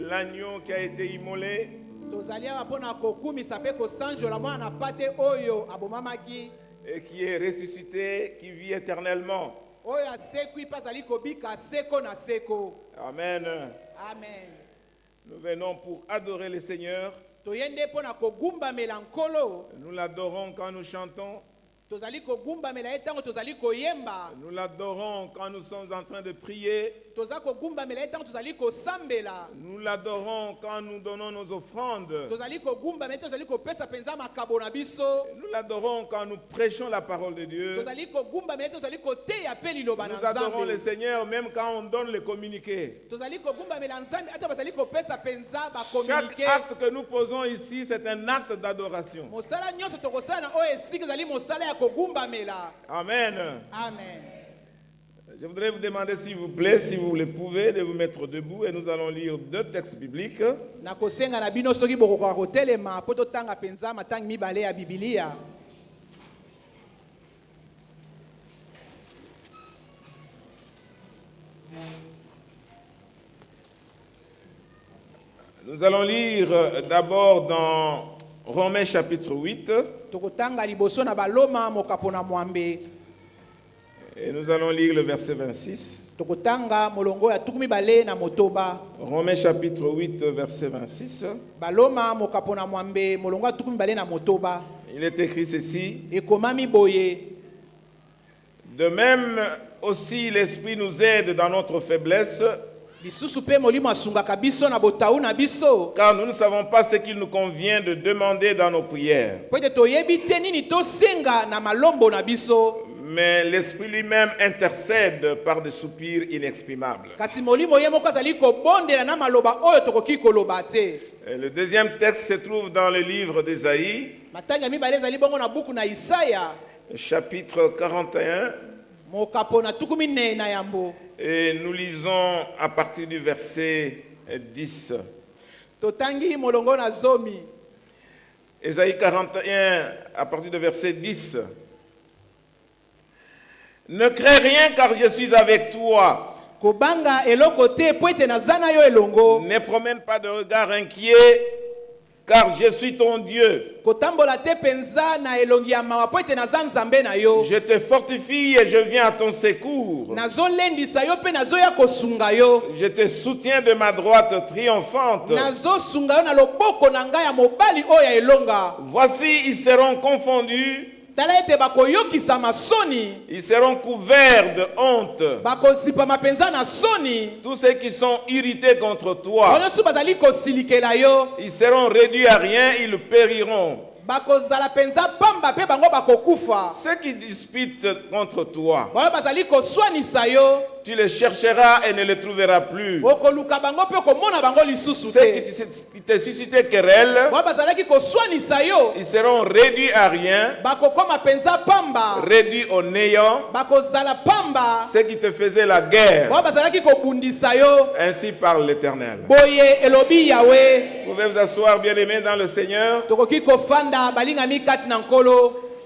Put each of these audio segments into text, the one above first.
l'agneau qui a été immolé, et qui est ressuscité, qui vit éternellement. Amen. Amen. Nous venons pour adorer le Seigneur. Nous l'adorons quand nous chantons. Nous l'adorons quand nous sommes en train de prier. Nous l'adorons quand nous donnons nos offrandes. Nous l'adorons quand nous prêchons la parole de Dieu. Nous adorons le Seigneur même quand on donne les communiqués. Chaque acte que nous posons ici, c'est un acte d'adoration. Amen. Amen. Je voudrais vous demander, s'il vous plaît, si vous le pouvez, de vous mettre debout et nous allons lire 2 textes bibliques. Nous allons lire d'abord dans Romains chapitre 8. Et nous allons lire le verset 26. Romains chapitre 8, verset 26. Il est écrit ceci. De même aussi l'Esprit nous aide dans notre faiblesse, car nous ne savons pas ce qu'il nous convient de demander dans nos prières. Mais l'Esprit lui-même intercède par des soupirs inexprimables. Et le deuxième texte se trouve dans le livre d'Ésaïe, chapitre 41. Et nous lisons à partir du verset 10. Ésaïe 41, à partir du verset 10. Ne crains rien car je suis avec toi. Ne promène pas de regard inquiet car je suis ton Dieu. Je te fortifie et je viens à ton secours. Je te soutiens de ma droite triomphante. Voici, ils seront confondus. Ils seront couverts de honte. Tous ceux qui sont irrités contre toi, ils seront réduits à rien, ils périront. Ceux qui disputent contre toi, tu les chercheras et ne les trouveras plus. Ceux qui te suscitaient querelle, ils seront réduits à rien, réduits au néant. Ceux qui te faisaient la guerre, ainsi parle l'Éternel. Vous pouvez vous asseoir, bien-aimés dans le Seigneur.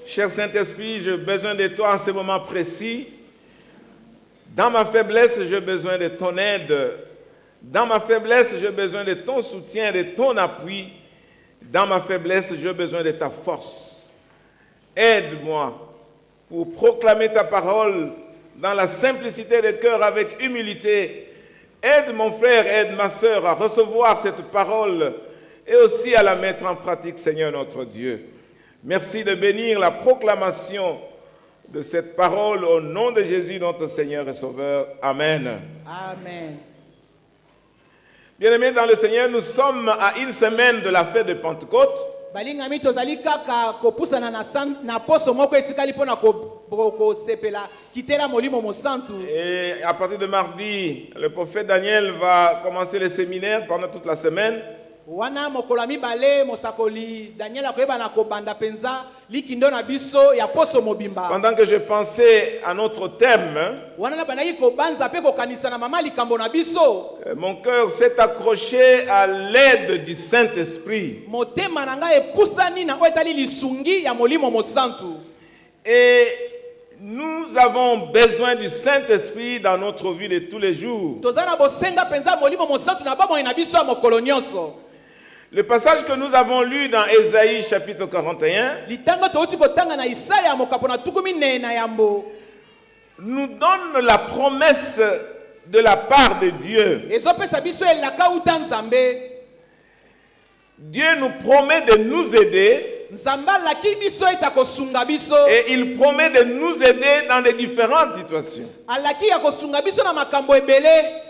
Cher Saint-Esprit, j'ai besoin de toi en ce moment précis. Dans ma faiblesse, j'ai besoin de ton aide. Dans ma faiblesse, j'ai besoin de ton soutien, de ton appui. Dans ma faiblesse, j'ai besoin de ta force. Aide-moi pour proclamer ta parole dans la simplicité de cœur avec humilité. Aide mon frère, aide ma sœur à recevoir cette parole et aussi à la mettre en pratique, Seigneur notre Dieu. Merci de bénir la proclamation de cette parole au nom de Jésus, notre Seigneur et Sauveur. Amen. Amen. Bien-aimés dans le Seigneur, nous sommes à une semaine de la fête de Pentecôte. Et à partir de mardi, le prophète Daniel va commencer le séminaire pendant toute la semaine. Pendant que je pensais à notre thème, mon cœur s'est accroché à l'aide du Saint-Esprit. Et nous avons besoin du Saint-Esprit dans notre vie de tous les jours. tozana bosenga penza molimo mosantu na bomoi na biso ya mokolo nyonso. Le passage que nous avons lu dans Ésaïe chapitre 41 Litango touti kotanga na Isaya mokapo na tukumi ne na yambo nous donne la promesse de la part de Dieu. ezopesa biso elaka uta Nzambe. Dieu nous promet de nous aider Nzambe alaki biso eta kosunga biso. et il promet de nous aider dans des différentes situations. Alaki ya kosunga biso na makambo ebele.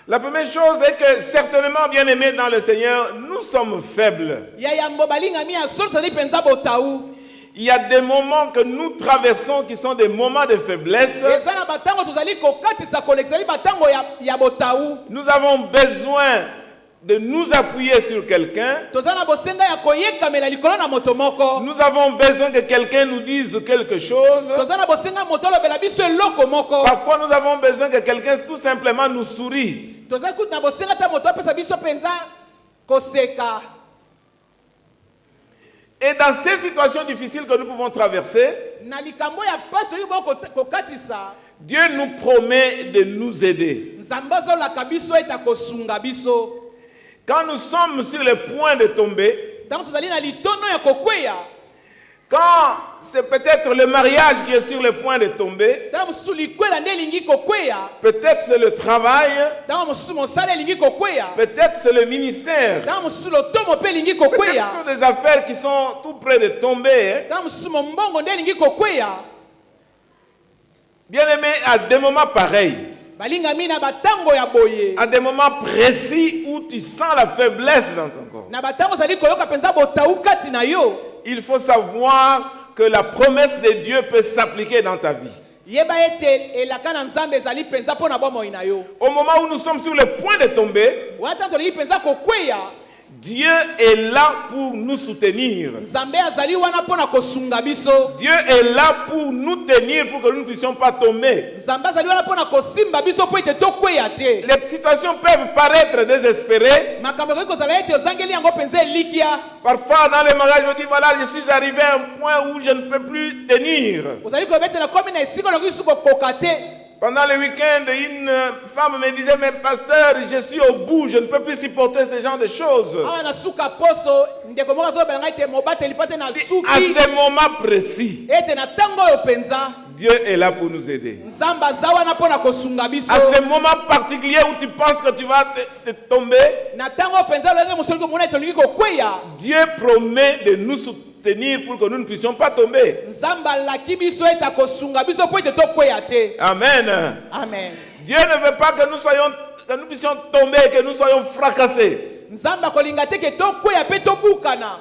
La première chose est que certainement, bien aimés dans le Seigneur, nous sommes faibles. Ya yambo balingami ya solo tozali penza botaou. Il y a des moments que nous traversons qui sont des moments de faiblesse. Eza na batango tozali kokatisa kolekisali batango ya botaou. Nous avons besoin de nous appuyer sur quelqu'un. Tozana bosenga ya koyekamela likolo na moto moko. Nous avons besoin que quelqu'un nous dise quelque chose. Tozana bosenga moto lobela biso eloko moko. Parfois, nous avons besoin que quelqu'un tout simplement nous sourie. Tozali kutu na bosenga ta moto apesa biso penza koseka. Et dans ces situations difficiles que nous pouvons traverser, Na likambo ya pasi toyi bo kokatisa. Dieu nous promet de nous aider. Nzambe azolaka biso eta kosunga biso. Quand nous sommes sur le point de tomber, Tango tozali na litono ya kokweya. quand c'est peut-être le mariage qui est sur le point de tomber, Tango mosusu likwela nde elingi kokweya. peut-être c'est le travail, Tango mosusu mosala elingi kokweya. peut-être c'est le ministère, Tango mosusu lotomo mpe elingi peut-être kokweya. ce sont des affaires qui sont tout près de tomber. Tango mosusu mombongo nde elingi kokweya. Bien aimé, à des moments pareils, Balingami na batango ya boye. à des moments précis où tu sens la faiblesse dans ton corps, Na batango zali koyoka penza botaou kati na yo. il faut savoir que la promesse de Dieu peut s'appliquer dans ta vie. Yeba ete elaka na Nzambe ezali penza pona bomoi na yo. Au moment où nous sommes sur le point de tomber, Wata toli penza kokweya. Dieu est là pour nous soutenir. Nzambe azali wana pona kosunga biso. Dieu est là pour nous tenir pour que nous ne puissions pas tomber. Nzambe azali wana pona kosimba biso po ete tokweya te. Les situations peuvent paraître désespérées. Makambo ko kozala ete ozangeli yango penza elikia. Parfois dans les mariages, on dit voilà, je suis arrivé à un point où je ne peux plus tenir. Ozali ko betela komi na esiko na kisu kokoka te. Pendant le week-end, une femme me disait, mais pasteur, je suis au bout, je ne peux plus supporter ce genre de choses. Awa na suka poso ndeko moko zo belanga ete mobateli pate na À suki. ce moment précis, Ete na tango yo penza. Dieu est là pour nous aider. Nzambe azawa na pona kosunga biso. À ce moment particulier où tu penses que tu vas te tomber, Na tango penza lenge musolo ko mona etolingi kokweya. Dieu promet de nous soutenir pour que nous ne puissions pas tomber. Nzambe alaki biso eta kosunga biso po ete tokweya te. Amen. Amen. Dieu ne veut pas que nous puissions tomber, que nous soyons fracassés. Nzambe akolinga te ke tokweya pe tobukana.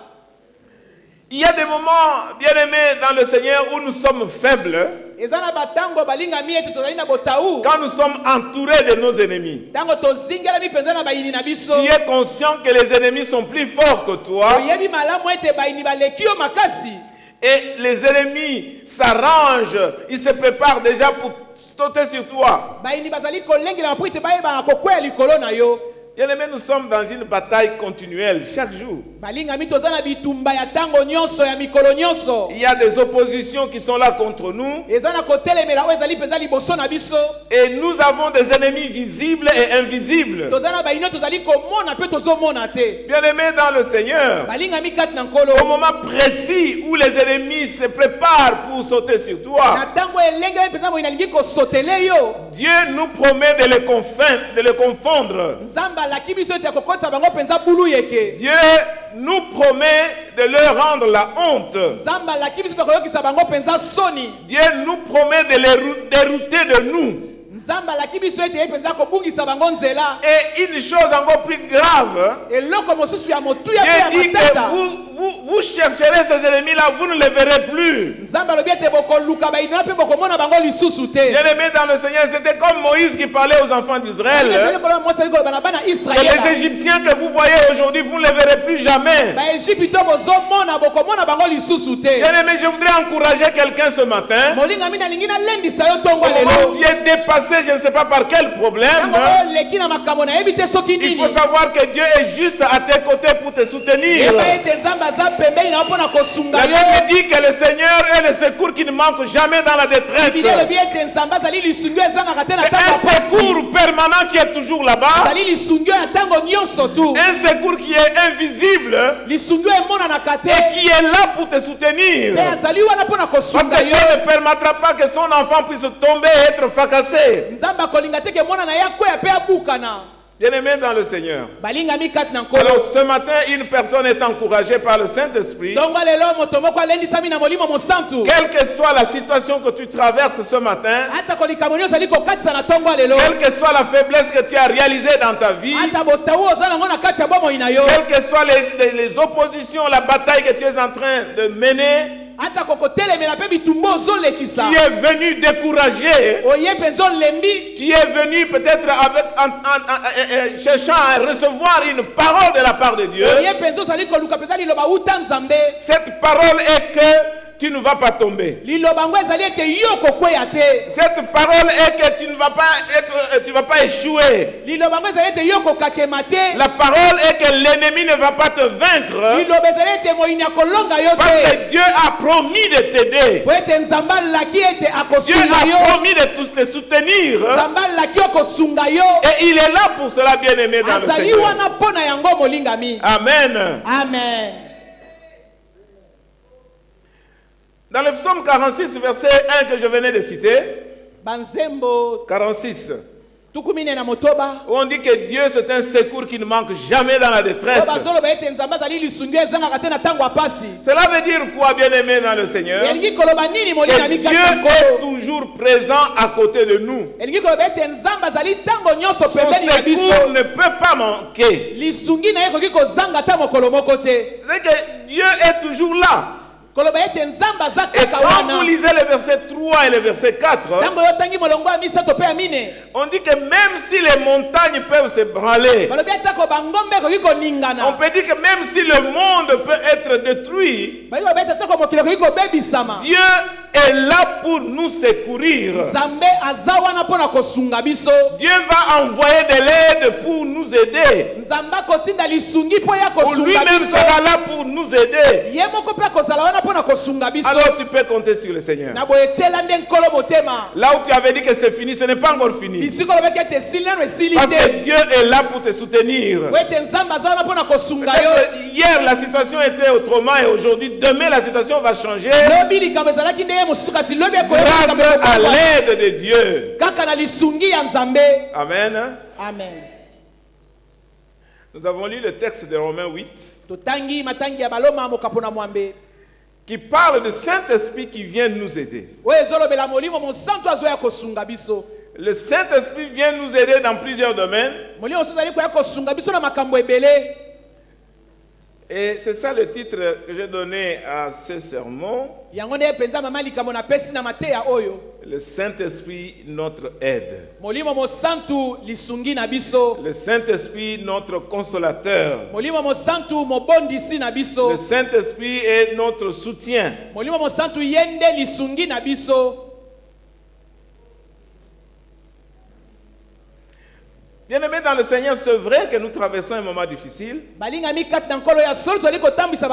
Il y a des moments, bien aimés dans le Seigneur, où nous sommes faibles, Ezana batango balingami ete tozali na botaou. quand nous sommes entourés de nos ennemis. Tango tozingela mi penza na bayini na biso. Tu es conscient que les ennemis sont plus forts que toi Oyebi malamu ete bayini baleki yo makasi. et les ennemis s'arrangent, ils se préparent déjà pour sauter sur toi. Bayini bazali kolengela po ete bayeba na kokweya likolo na yo. Bien aimés, nous sommes dans une bataille continuelle chaque jour. Balingami tozana bitumba ya tango nyonso ya mikolo nyonso. Il y a des oppositions qui sont là contre nous Ezana kotelemela o ezali penza liboso na biso. et nous avons des ennemis visibles et invisibles. Tozana bayino tozali komona pe tozomona te. Bien aimés dans le Seigneur, Balingami kati na nkolo. au moment précis où les ennemis se préparent pour sauter sur Na toi, tango elengela penza mo inalingi kosotele yo. Dieu nous promet de les confondre. Nzambe alaki biso ete kokotisa bango penza bulu yeke. Dieu nous promet de leur rendre la honte. Nzambe alaki biso koyokisa bango penza soni. Dieu nous promet de les dérouter de nous. Nzambe alaki biso ete ye penza kobungisa bango nzela. Et une chose encore plus grave, Eloko mosusu ya motuya pe Dieu ya dit matata. que vous chercherez ces ennemis-là, vous ne les verrez plus. Nzambe alobi ete bokoluka bayina pe bokomona bango lisusu te. Bien-aimés dans le Seigneur, c'était comme Moïse qui parlait aux enfants d'Israël. Et Que les Égyptiens que vous voyez aujourd'hui, vous ne les verrez plus jamais. Bien-aimés, je voudrais encourager quelqu'un ce matin. Au moment où tu es dépassé passé, je ne sais pas par quel problème, Ntango oleki na makambo nayebi te soki il nini. faut savoir que Dieu est juste à tes côtés pour te soutenir. Yeba ete Nzambe aza pembeni na yo mpo na kosunga La yo. Bible dit que le Seigneur est le secours qui ne manque jamais dans la détresse. Biblia elobi ete Nzambe azali lisungi oyo ezangaka te na C'est ntango ya un pasi. secours permanent qui est toujours là-bas. Azali lisungi oyo ya ntango nyonso tu. Un secours qui est invisible Lisungi oyo emonanaka te. et qui est là pour te soutenir. Mpe azali wana mpo na Parce kosunga que Dieu yo. ne permettra pas que son enfant puisse tomber et être fracassé. Nzambe akolinga te ke mwana na ye akwea mpe abukana. Bien-aimé dans le Seigneur. Balingami kati na nkolo. Alors ce matin, une personne est encouragée par le Saint-Esprit. Ntongo lelo moto moko alendisami na molimo mosantu. Quelle que soit la situation que tu traverses ce matin, Ata kolikamo nyonso ali kokatisa na ntongo lelo. quelle que soit la faiblesse que tu as réalisée dans ta vie, Ata botawu oza nango na kati ya bomoi na yo. quelles que soient les oppositions, la bataille que tu es en train de mener, Ata kokotelemela mpe bitumba ozolekisa. tu es venu découragé, Oye mpenza olembi. tu es venu peut-être cherchant à recevoir une parole de la part de Dieu. Oye mpenza ozali koluka mpenza liloba uta Nzambe. Cette parole est que tu ne vas pas tomber. Liloba ngo ezali ete yo kokweya te. Cette parole est que tu ne vas pas échouer. Liloba ngo ezali ete yo kokakema te. La parole est que l'ennemi ne va pas te vaincre Liloba ezali ete moyini akolonga yo parce te. que Dieu a promis de t'aider. Po ete Nzambe alaki ete Dieu akosunga a yo. promis de te soutenir Nzambe alaki okosunga yo. et il est là pour cela, bien-aimé dans le Azali Seigneur. wana mpo na yango molingami. Amen. Amen. Dans le psaume 46, verset 1 que je venais de citer, Banzembo 46, tukumine na motoba. où on dit que Dieu c'est un secours qui ne manque jamais dans la détresse. Oyo bazoloba ete Nzambe azali lisungi oyo ezangaka te na ntango ya pasi. Cela veut dire quoi, bien-aimé dans le Seigneur? Elingi koloba nini Que molingami Dieu kati na est nkolo. toujours présent à côté de nous. Elingi koloba ete Nzambe azali ntango nyonso Son pembeni na biso. secours ne peut pas manquer. Lisungi na ye ekoki kozanga ta mokolo moko te. C'est que Dieu est toujours là. Koloba ete Nzambe aza Et kaka quand vous wana. lisez le verset 3 et le verset 4, Ntango yotangi molongo ya misato mpe ya mine. on dit que même si les montagnes peuvent se branler, Balobi atako bangombe ekoki on koningana. peut dire que même si le monde peut être détruit, Balobi koloba ete atako mokili ekoki kobebisama. Dieu est là pour nous secourir. Nzambe aza wana mpo na kosunga biso. Dieu va envoyer de l'aide pour nous aider. Nzambe akotinda lisungi mpo ya Ou kosunga lui-même biso. sera là pour nous aider. Ye moko mpe akozala wana mpo na kosunga biso. Alors tu peux compter sur le Seigneur. Na boye tiela nde nkolo motema. Là où tu avais dit que c'est fini, ce n'est pas encore fini. Bisiko lobaki ete esili nano esili Parce que te. Dieu est là pour te soutenir. Po ete Nzambe aza wana mpo na kosunga yo. Peut-être hier la situation était autrement et aujourd'hui, demain la situation va changer Lobi likambo ezalaki ndenge mosusu kasi lobi ekoyeba grâce likambo à ekokoma. l'aide de Dieu. Kaka na lisungi ya Nzambe. Amen. Amen. Nous avons lu le texte de Romains 8 Totangi matangi ya baloma mokapo na mwambe. qui parle du Saint-Esprit qui vient nous aider. Oyo ezolobela molimo mosantu azoya kosunga biso. Le Saint-Esprit vient nous aider dans plusieurs domaines Molimo mosusu azali koya kosunga biso na makambo ebele. et c'est ça le titre que j'ai donné à ce sermon. Yango nde penza mama likambo na pesi na mateya oyo. Le Saint-Esprit, notre aide. Molimo mosantu lisungi na biso. Le Saint-Esprit, notre consolateur. Molimo mosantu mobondisi na biso. Le Saint-Esprit est notre soutien. Molimo mosantu yende lisungi na biso. Bien-aimés dans le Seigneur, c'est vrai que nous traversons un moment difficile. Balingami kati na nkolo ya solo tozali kotambwisa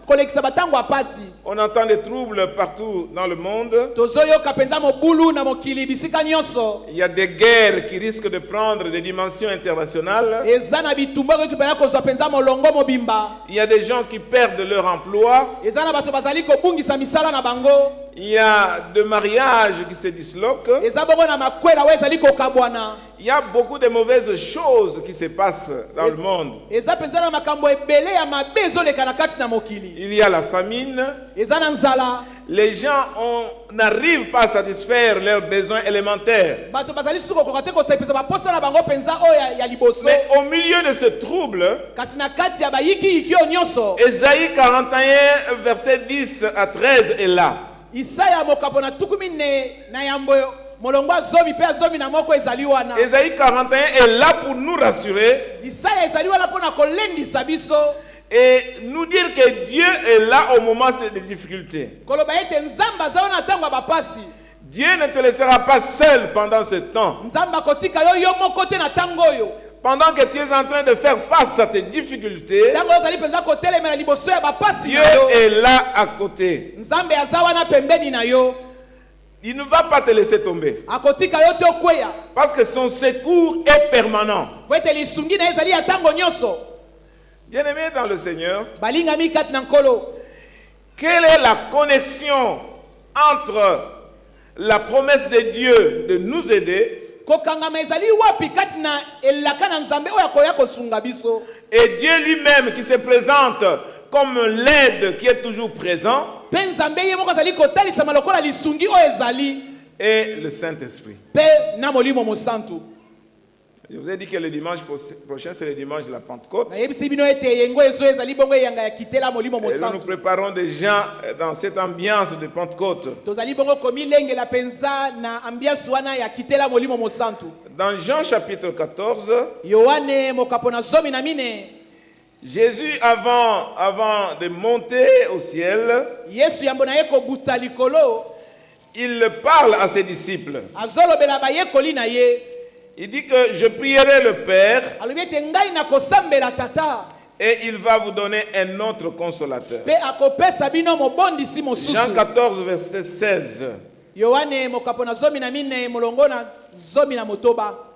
kolekisa batango ya pasi. On entend des troubles partout dans le monde. Tozoyoka penza mobulu na mokili bisika nyonso. Il y a des guerres qui risquent de prendre des dimensions internationales. Eza na bitumba ekoki penza kozwa penza molongo mobimba. Il y a des gens qui perdent leur emploi. Eza na bato bazali kobungisa misala na bango. Il y a des mariages qui se disloquent. Eza bongo na makwela oyo ezali kokabwana. Il y a beaucoup de mauvaises choses qui se passent dans le monde. Eza penza na makambo ebele ya mabe ezoleka na kati na mokili. Il y a la famine. Eza na nzala. Les gens n'arrivent pas à satisfaire leurs besoins élémentaires. Bato bazali suko kokate kosepesa baposa na bango penza oyo ya liboso. Mais au milieu de ce trouble, Kasi na kati ya bayiki oyo nyonso. Ésaïe 41, verset 10 à 13 est là. Isaya mokapo na tukumi ne na yambo molongo azomi pe azomi na moko ezali wana. Ésaïe 41 est là pour nous rassurer Isaya ezali wana pona kolendisa biso. et nous dire que Dieu est là au moment de difficultés. Koloba ete Nzambe aza wana ntango ya bapasi. Dieu ne te laissera pas seul pendant ce temps. Nzamba kotika yo yo moko te na tango yo. Pendant que tu es en train de faire face à tes difficultés, Tango ozali penza kotelema na liboso ya bapasi Dieu na yo. est là à côté. Nzambe azawa na pembeni na yo. Il ne va pas te laisser tomber. Akotika yo te okweya. Parce que son secours est permanent. Wete lisungi na ezali ya tango nyonso. Bien-aimés dans le Seigneur, Balingami kat na nkolo. quelle est la connexion entre la promesse de Dieu de nous aider Kokangama ezali wapi kati na elaka na Nzambe oyo akoya kosunga biso. et Dieu lui-même qui se présente comme l'aide qui est toujours présent Pe Nzambe ye moko azali kotalisama lokola lisungi oyo ezali. et le Saint-Esprit. Pe na molimo mosantu. Je vous ai dit que le dimanche prochain, c'est le dimanche de la Pentecôte. Na yebisi bino ete yengo ezo ezali bongo yanga ya kitela molimo Et nous nous mosantu. préparons déjà dans cette ambiance de Pentecôte. Tozali bongo komilengela penza na ambiance wana ya kitela molimo mosantu. Dans Jean chapitre 14, Yohane mokapo na zomi na mine. Jésus, avant de monter au ciel, Yesu yambo na ye kobuta likolo. il parle à ses disciples. Azolobela bayekoli na ye. Il dit que je prierai le Père Alobi ete ngai na kosambela tata. et il va vous donner un autre consolateur. Pe akopesa bino mobondisi mosusu. Jean 14, verset 16. Yohane mokapo na zomi na mine molongo na zomi na motoba.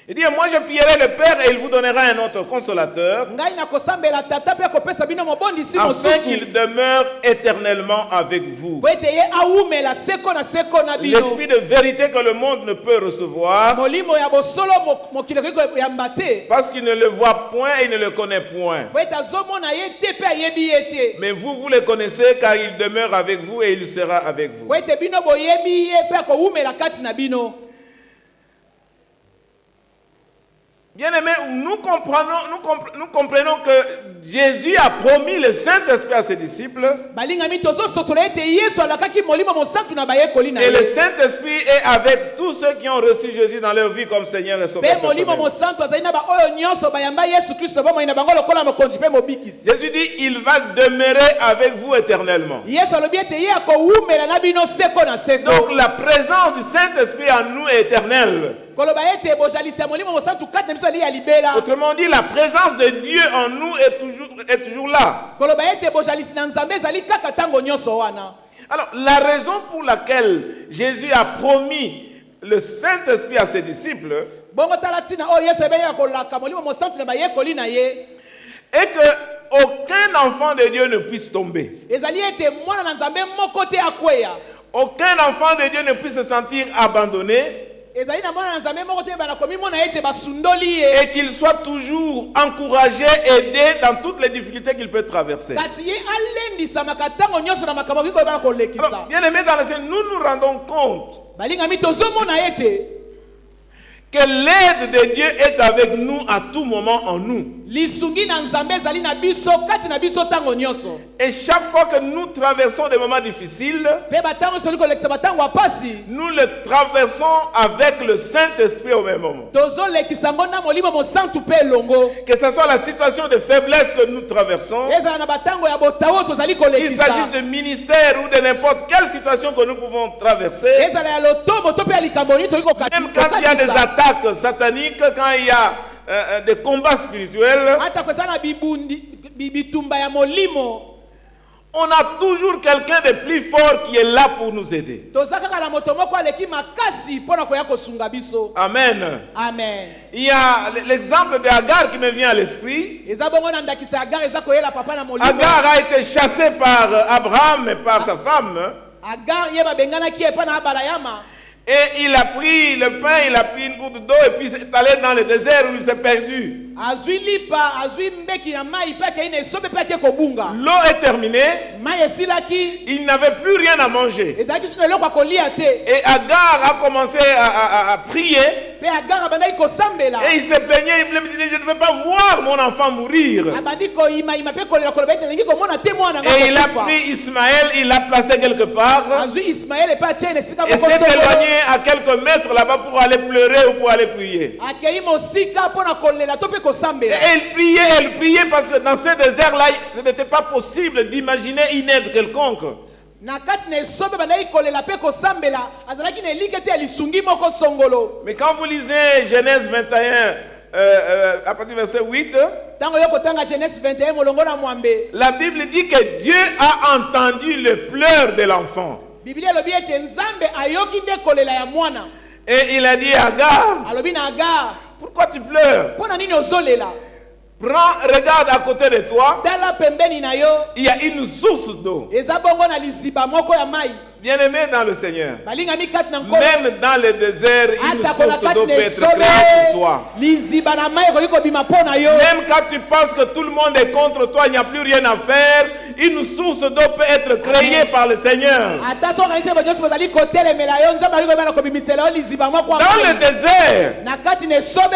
Il dit, moi je prierai le Père et il vous donnera un autre consolateur Ngai na kosambela tata pe akopesa bino mobondisi afin mosusu. qu'il demeure éternellement avec vous. Po ete ye awumela seko na bino. L'esprit de vérité que le monde ne peut recevoir Molimo ya bosolo mokili koki yamba te. parce qu'il ne le voit point et ne le connaît point. Po ete azomona ye te pe ayebi ye te. Mais vous le connaissez car il demeure avec vous et il sera avec vous. Po ete bino boyebi ye pe akowumela kati na bino. Bien-aimés, nous comprenons que Jésus a promis le Saint-Esprit à ses disciples Balingami tozo sosola ete Yesu alakaki molimo mosantu na bayekoli na et le ye. Saint-Esprit est avec tous ceux qui ont reçu Jésus dans leur vie comme Seigneur et Pe Sauveur molimo personnel. mosantu azali na ba oyo nyonso bayamba Yesu Kristo bomoi na bango lokola mokonzi pe mobikisi. Jésus dit, il va demeurer avec vous éternellement. Yesu alobi ete ye akowumela na bino seko na seko. Donc la présence du Saint-Esprit en nous est éternelle. Koloba ete bojalisi ya molimo mosantu kati na biso ali ya libela. Autrement dit, la présence de Dieu en nous est toujours là. Koloba ete bojalisi na Nzambe ezali kaka tango nyonso wana. Alors, la raison pour laquelle Jésus a promis le Saint-Esprit à ses disciples Bongo tala tina oyo Yesu ebeli ya kolaka molimo mosantu na bayekoli na ye. est que aucun enfant de Dieu ne puisse tomber. Ezali ete mwana na Nzambe moko te akweya. Aucun enfant de Dieu ne puisse se sentir abandonné Ezali na mwana na Nzambe moko te bana komi mona ete basundoli ye. et qu'il soit toujours encouragé, aidé dans toutes les difficultés qu'il peut traverser. Kasi ye alendisamaka tango nyonso na makambo akikoki bana kolekisa. Alors, bien aimés dans le Seigneur, nous nous rendons compte Balingami tozomona ete que l'aide de Dieu est avec nous à tout moment en nous. lisungi na Nzambe ezali na biso kati na biso tango nyonso. Et chaque fois que nous traversons des moments difficiles, Pe batango soli kolekisa batango apasi. nous le traversons avec le Saint-Esprit au même moment. Tozolekisa ngo na molimo mosantu pe longo. Que ce soit la situation de faiblesse que nous traversons, Ezala na batango ya botawo tozali qu'il kolekisa. s'agisse de ministère ou de n'importe quelle situation que nous pouvons traverser, Ezala ya lotobo to pe ya likambo ni toliko kokati. même quand il y a des attaques sataniques, quand il y a des combats spirituels, Ata kwesa na bitumba ya molimo. on a toujours quelqu'un de plus fort qui est là pour nous aider. Tozaka kana moto moko aleki makasi pona koya kosunga biso. Amen. Amen. Il y a l'exemple de Agar qui me vient à l'esprit. Eza bongo na ndakisa Agar eza koyela papa na molimo. Agar a été chassé par Abraham et par sa femme. Agar yeba bengana ki epa na abalayama. Et il a pris le pain, il a pris une goutte d'eau et puis il est allé dans le désert où il s'est perdu. Azui lipa, azui mbeki na mai peke ine sobe peke kobunga. L'eau est terminée, Mai esilaki, il n'avait plus rien à manger. ezalaki sino eloko kolia te. Et Agar a commencé à prier Pe Agar abandaki kosambela. et il se plaignait, il me disait, je ne veux pas voir mon enfant mourir. Abandi ko ima pe kolela koloba ete lingi komona te mwana nga Et il a kokufa. pris Ismaël, il l'a placé quelque part Azui Ismaël epa tiene sika et moko s'est solo. éloigné à quelques mètres là-bas pour aller pleurer ou pour aller prier. Akei mosika pona kolela to pe kosambela. Et elle priait parce que dans ce désert-là, ce n'était pas possible d'imaginer une aide quelconque. Na kati na esobe bandaki kolela pe kosambela azalaki na elike te ya lisungi moko songolo. Mais quand vous lisez Genèse 21, à partir du verset 8, Tango yo kotanga Genèse 21 molongo na mwambe. la Bible dit que Dieu a entendu le pleur de l'enfant. Biblia lobi ete Nzambe ayoki nde kolela ya mwana. Et il a dit à Agar, Alobi na Agar, pourquoi tu pleures? pona nini ozolela? Prends, regarde à côté de toi, Tala pembeni na yo, il y a une source d'eau. eza bongo na liziba moko ya mai. Bien-aimé dans le Seigneur, Balingami kati na nkolo. même dans le désert, une Ata kona source kati d'eau na peut être esobe, créée pour toi. liziba na mai ekoki kobima pona yo. Même quand tu penses que tout le monde est contre toi, il n'y a plus rien à faire, une source d'eau peut être créée par le Seigneur. Ata so kanisa bo nyonso bazali kotelemela yo, Nzambe ali kobana kobimisela yo liziba moko ya Dans mai. le désert, Na kati na esobe,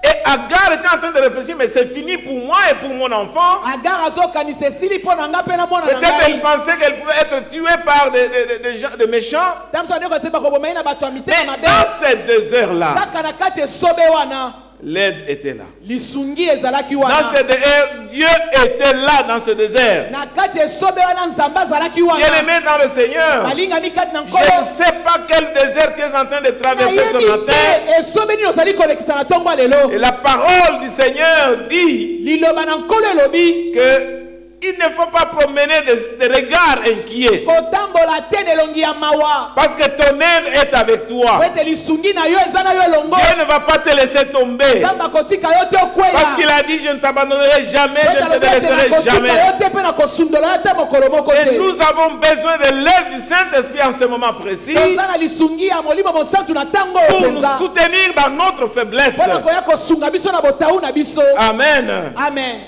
et Agar était en train de réfléchir, mais c'est fini pour moi et pour mon enfant. Agar azokanisa esili pona nga pe na mwana na Peut-être elle ngai. pensait qu'elle pouvait être tuée par des gens, des méchants. Tamso ande kosemba koboma ye na bato ya Mais mitema mabe. dans ce désert-là, Kaka na kati esobe wana, l'aide était là. lisungi ezalaki Dans wana. ce désert, Dieu était là dans ce désert. Na kati esobe wana Nzambe azalaki wana. Bien-aimé dans le Seigneur, Balingami kati na je nkolo. ne sais pas quel désert tu es en train de traverser ce Nayebi matin. te esobe nini ozali kolekisa na ntongo ya lelo. Et la parole du Seigneur dit Liloba na nkolo elobi que il ne faut pas promener des regards inquiets. kotambola te na elongi ya mawa. Parce que ton aide est avec toi. Po ete lisungi na yo eza na yo elongo. Dieu ne va pas te laisser tomber. Nzambe akotika yo te Parce qu'il okweya. a dit, je ne t'abandonnerai jamais, Po ete je ne te alobi ete délaisserai nakotika jamais. yo te mpe nakosundola yo te mokolo moko Et te. nous avons besoin de l'aide du Saint-Esprit en ce moment précis Toza na lisungi ya molimo mosantu na ntango oyo pour nous mpenza. soutenir dans notre faiblesse. Mpo na koya kosunga biso na botau na biso. Amen. Amen.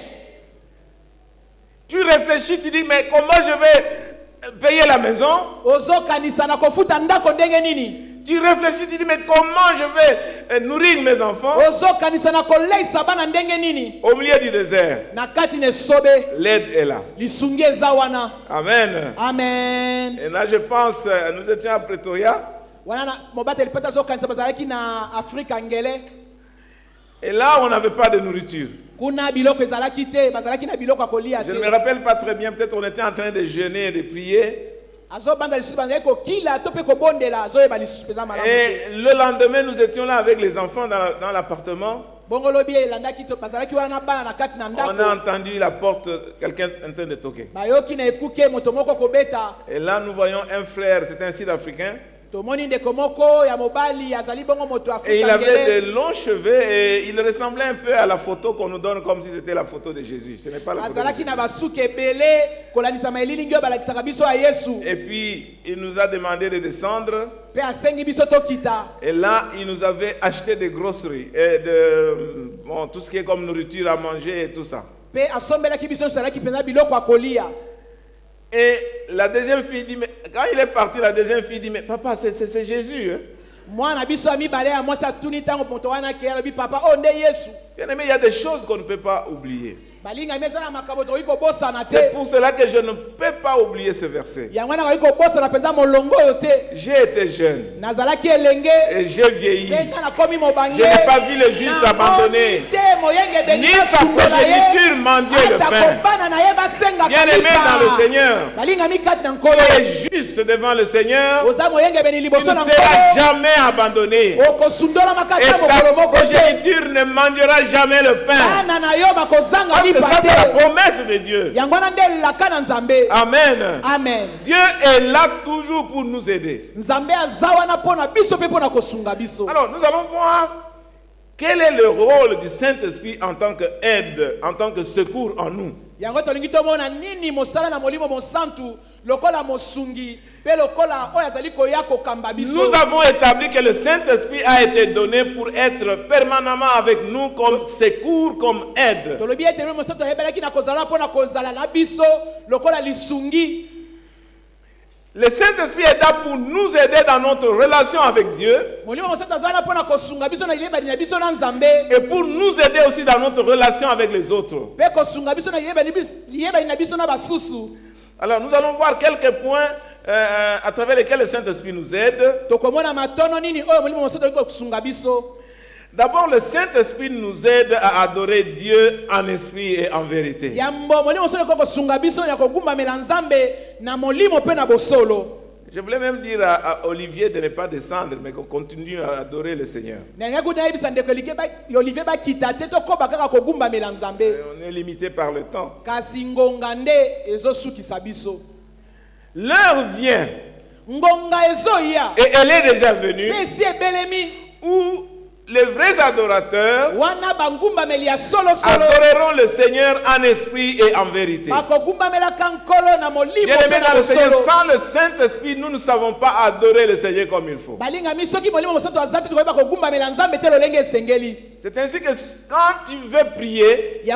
Tu réfléchis, tu dis, mais comment je vais payer la maison? Ozokanisa na kofuta ndako ndenge nini? Tu réfléchis, tu dis, mais comment je vais nourrir mes enfants? Ozokanisa na koleisa bana ndenge nini? Au milieu du désert, Na kati na esobe, l'aide est là. lisungi eza wana. Amen. Amen. Et là, je pense, nous étions à Pretoria. Wana na mobateli peta zokanisa bazalaki na Afrika ngele. Et là, on n'avait pas de nourriture. Kuna biloko ezalaki te, bazalaki na biloko ya kolia Je ne me te. rappelle pas très bien, peut-être on était en train de jeûner et de prier. Azobanda lisusu bazalaki kokila to pe kobondela azoyeba lisusu peza malamu te. Et le lendemain, nous étions là avec les enfants dans l'appartement. Bongo lobi elandaki to bazalaki wana na bana na kati na On a ndako. entendu la porte, quelqu'un en train de toquer. Bayoki na ekuke moto moko kobeta. Et là, nous voyons un frère, c'est un Sud-Africain. Tomoni ndeko moko ya mobali azali bongo moto Et il Afrika avait ngele. de longs cheveux et il ressemblait un peu à la photo qu'on nous donne comme si c'était la photo de Jésus. Ce n'est pas la photo de Azalaki Jésus. na basuki ebele kolandisa maelili ngio balakisaka biso ya Yesu. Et puis, il nous a demandé de descendre. Pe asengi biso tokita. Et là, il nous avait acheté des grosseries et bon, tout ce qui est comme nourriture à manger et tout ça. Pe asombelaki biso salaki pena biloko ya kolia. Et la deuxième fille dit, mais quand il est parti, la deuxième fille dit, mais papa, c'est Jésus. Hein? Mwana biso ami bale ya mwasi atuni ntango moto wana ke alobi papa o nde Yesu. Bien aimé, il y a des choses qu'on ne peut pas oublier. Balinga meza na makambo tokoki kobosana C'est te. pour cela que je ne peux pas oublier ce verset. Yango wana koki kobosana penza molongo oyo te. J'ai été jeune Nazalaki elenge. et j'ai vieilli. Pe nga nakomi mobange. Je n'ai pas vu le juste abandonné, Te moyenge beni ni sa basungola ye. progéniture mendier le Ata pain. kobana na ye basenga Bien aimé dans le Seigneur, Balinga mikati na tu nkolo. es juste devant le Seigneur, Oza moyenge beni tu liboso na ne seras nkolo. jamais abandonné. Okosundola makati Et ya mokolo ta moko te. progéniture ne mendiera jamais le pain. Bana na yo bakozanga Parce que lipa ça, c'est la te. promesse de Dieu. Yango wana nde elaka na Nzambe. Amen. Amen. Dieu est là toujours pour nous aider. Nzambe aza wana mpona biso mpe mpona kosunga biso. Alors, nous allons voir quel est le rôle du Saint-Esprit en tant qu'aide, en tant que secours en nous. Yango tolingi tomona nini mosala na molimo mosantu lokola mosungi pe lokola oyo azali koya kokamba biso. Nous avons établi que le Saint-Esprit a été donné pour être permanemment avec nous comme secours, comme aide. Tolobi ete molimo mosantu ayebelaki na kozala mpona kozala na biso lokola lisungi. Le Saint-Esprit est là pour nous aider dans notre relation avec Dieu Molimo mosantu aza wana mpona kosunga biso na liyebani na biso na Nzambe. et pour nous aider aussi dans notre relation avec les autres. Pe kosunga biso na liyebani na biso na basusu. Alors, nous allons voir quelques points à travers lesquels le Saint-Esprit nous aide. Tokomona matono nini oyo molimo mosantu akoki kosunga biso. D'abord, le Saint-Esprit nous aide à adorer Dieu en esprit et en vérité. Yambo molimo solo ko sunga biso ya kogumbamela Nzambe na molimo pe na bosolo. Je voulais même dire à Olivier de ne pas descendre, mais qu'on continue à adorer le Seigneur. On On est limité par le temps. L'heure vient, et elle est déjà venue, où les vrais adorateurs adoreront le Seigneur en esprit et en vérité. Bien aimé dans le Seigneur, sans le Saint-Esprit, nous ne savons pas adorer le Seigneur comme il faut. C'est ainsi que quand tu veux prier et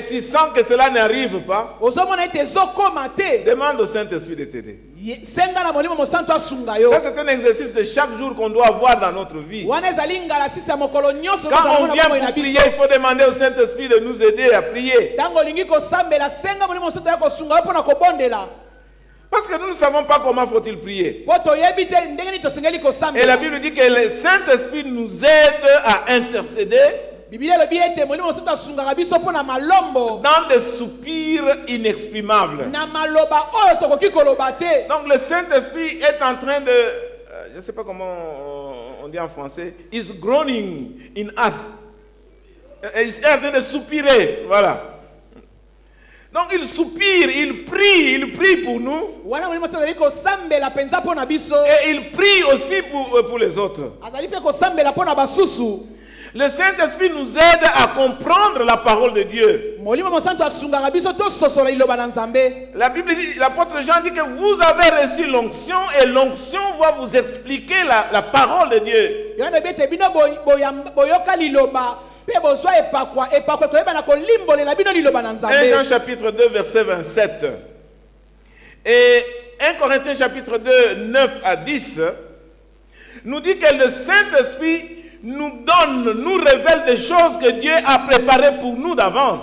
tu sens que cela n'arrive pas, demande au Saint-Esprit de t'aider. Ça, c'est un exercice de chaque jour qu'on doit avoir dans notre vie. Quand on vient pour prier, il faut demander au Saint-Esprit de nous aider à prier. Parce que nous ne savons pas comment faut-il prier. Et la Bible dit que le Saint-Esprit nous aide à intercéder dans des soupirs inexprimables. Donc le Saint-Esprit est en train de, je ne sais pas comment on dit en français, is groaning in us. Il est en train de soupirer, voilà. Donc il soupire, il prie pour nous. Et il prie aussi pour les autres. Le Saint-Esprit nous aide à comprendre la parole de Dieu. La Bible dit, l'apôtre Jean dit que vous avez reçu l'onction et l'onction va vous expliquer la parole de Dieu. 1 Jean chapitre 2 verset 27 et 1 Corinthiens chapitre 2 9 à 10 nous dit que le Saint-Esprit nous donne, nous révèle des choses que Dieu a préparées pour nous d'avance.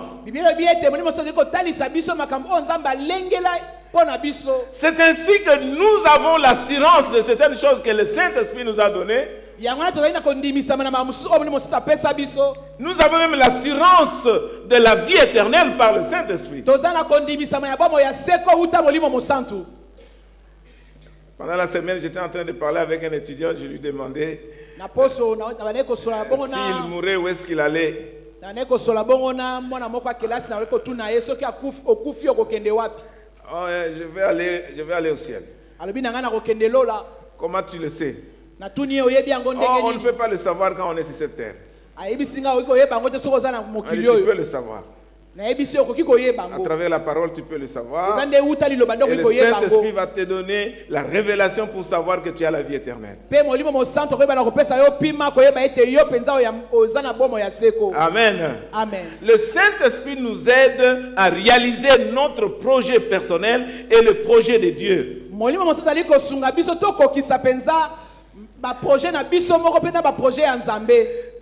C'est ainsi que nous avons l'assurance de certaines choses que le Saint-Esprit nous a données. Nous avons même l'assurance de la vie éternelle par le Saint-Esprit. Pendant la semaine, j'étais en train de parler avec un étudiant, je lui demandais s'il mourait, où est-ce qu'il allait. Oh, je vais aller au ciel. Comment tu le sais? Oh, on ne peut pas le savoir quand on est sur cette terre. Tu peux le savoir. À travers la parole, tu peux le savoir. Et le Saint-Esprit va te donner la révélation pour savoir que tu as la vie éternelle. Amen. Amen. Le Saint-Esprit nous aide à réaliser notre projet personnel et le projet de Dieu.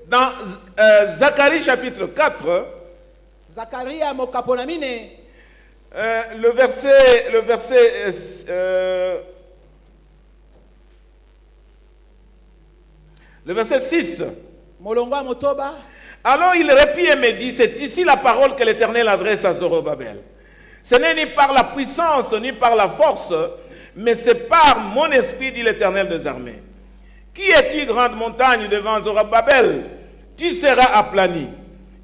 Dans Zacharie chapitre 4, le verset 6. Alors il répit et me dit, c'est ici la parole que l'Éternel adresse à Zorobabel. Ce n'est ni par la puissance, ni par la force, mais c'est par mon esprit, dit l'Éternel des armées. Qui es-tu, grande montagne, devant Zorobabel? Tu seras aplani.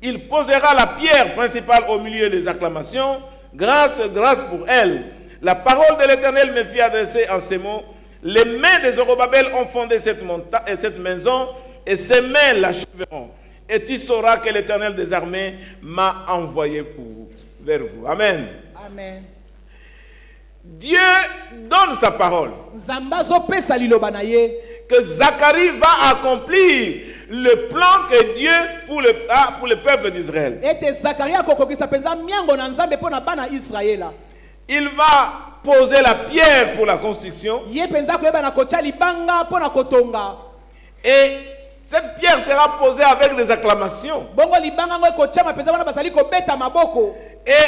Il posera la pierre principale au milieu des acclamations. Grâce, grâce pour elle. La parole de l'Éternel me fit adresser en ces mots. Les mains de Zorobabel ont fondé cette maison, et ses mains l'achèveront. Et tu sauras que l'Éternel des armées m'a envoyé vers vous. Amen. Amen. Dieu donne sa parole. Que Zacharie va accomplir le plan que Dieu a pour le peuple d'Israël. Il va poser la pierre pour la construction. Et cette pierre sera posée avec des acclamations. Et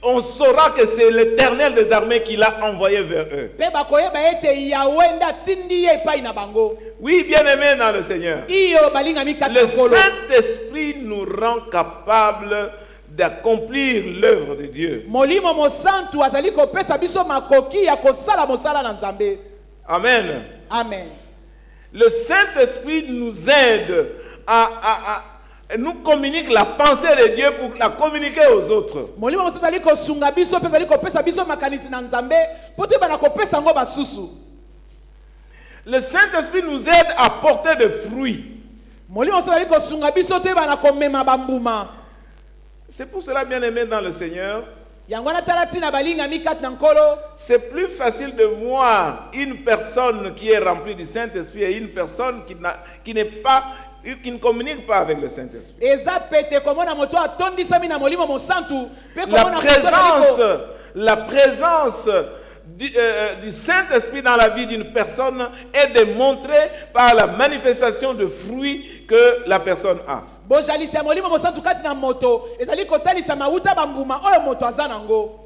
on saura que c'est l'Éternel des armées qui l'a envoyé vers eux. Pe bakoyeba ete Yahweh nde atindi ye epai na bango. Oui, bien-aimés dans le Seigneur. Iyo balingami kati Le na nkolo. Saint-Esprit nous rend capables d'accomplir l'œuvre de Dieu. Molimo mosantu azali kopesa biso makoki ya kosala mosala na Nzambe. Amen. Amen. Le Saint-Esprit nous aide à nous communique la pensée de Dieu pour la communiquer aux autres. Molimo mosantu azali kosunga biso pe azali kopesa biso makanisi na Nzambe po te bana kopesa ngo basusu. Le Saint-Esprit nous aide à porter des fruits. Molimo mosantu azali kosunga biso te bana komema bambuma. C'est pour cela, bien-aimés dans le Seigneur, Yangwana talati na balingami kati na nkolo. c'est plus facile de voir une personne qui est remplie du Saint-Esprit et une personne qui ne communique pas avec le Saint-Esprit. Eza pete komona moto atondisami na molimo mosantu pe La komona moto présence du Saint-Esprit dans la vie d'une personne est démontrée par la manifestation de fruits que la personne a. bojalisi ya molimo mosantu kati na moto ezali kotalisa mauta bambuma oyo moto aza nango.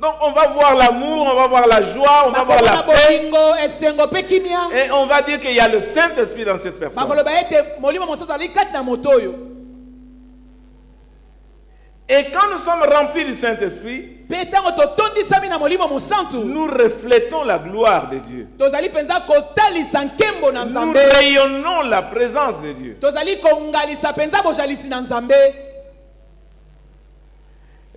Donc on va voir l'amour, on va voir la joie, on va voir la paix. bolingo esengo pe kimia. Et on va dire qu'il y a le Saint-Esprit dans cette personne. Bakoloba ete molimo mosantu ali kati na moto oyo. Et quand nous sommes remplis du Saint-Esprit, Pe tango totondisami na molimo mosantu nous reflétons la gloire de Dieu. tozali penza kotalisa nkembo na Nous Nzambe. rayonnons la présence de Dieu. Tozali kongalisa penza bojalisi na Nzambe.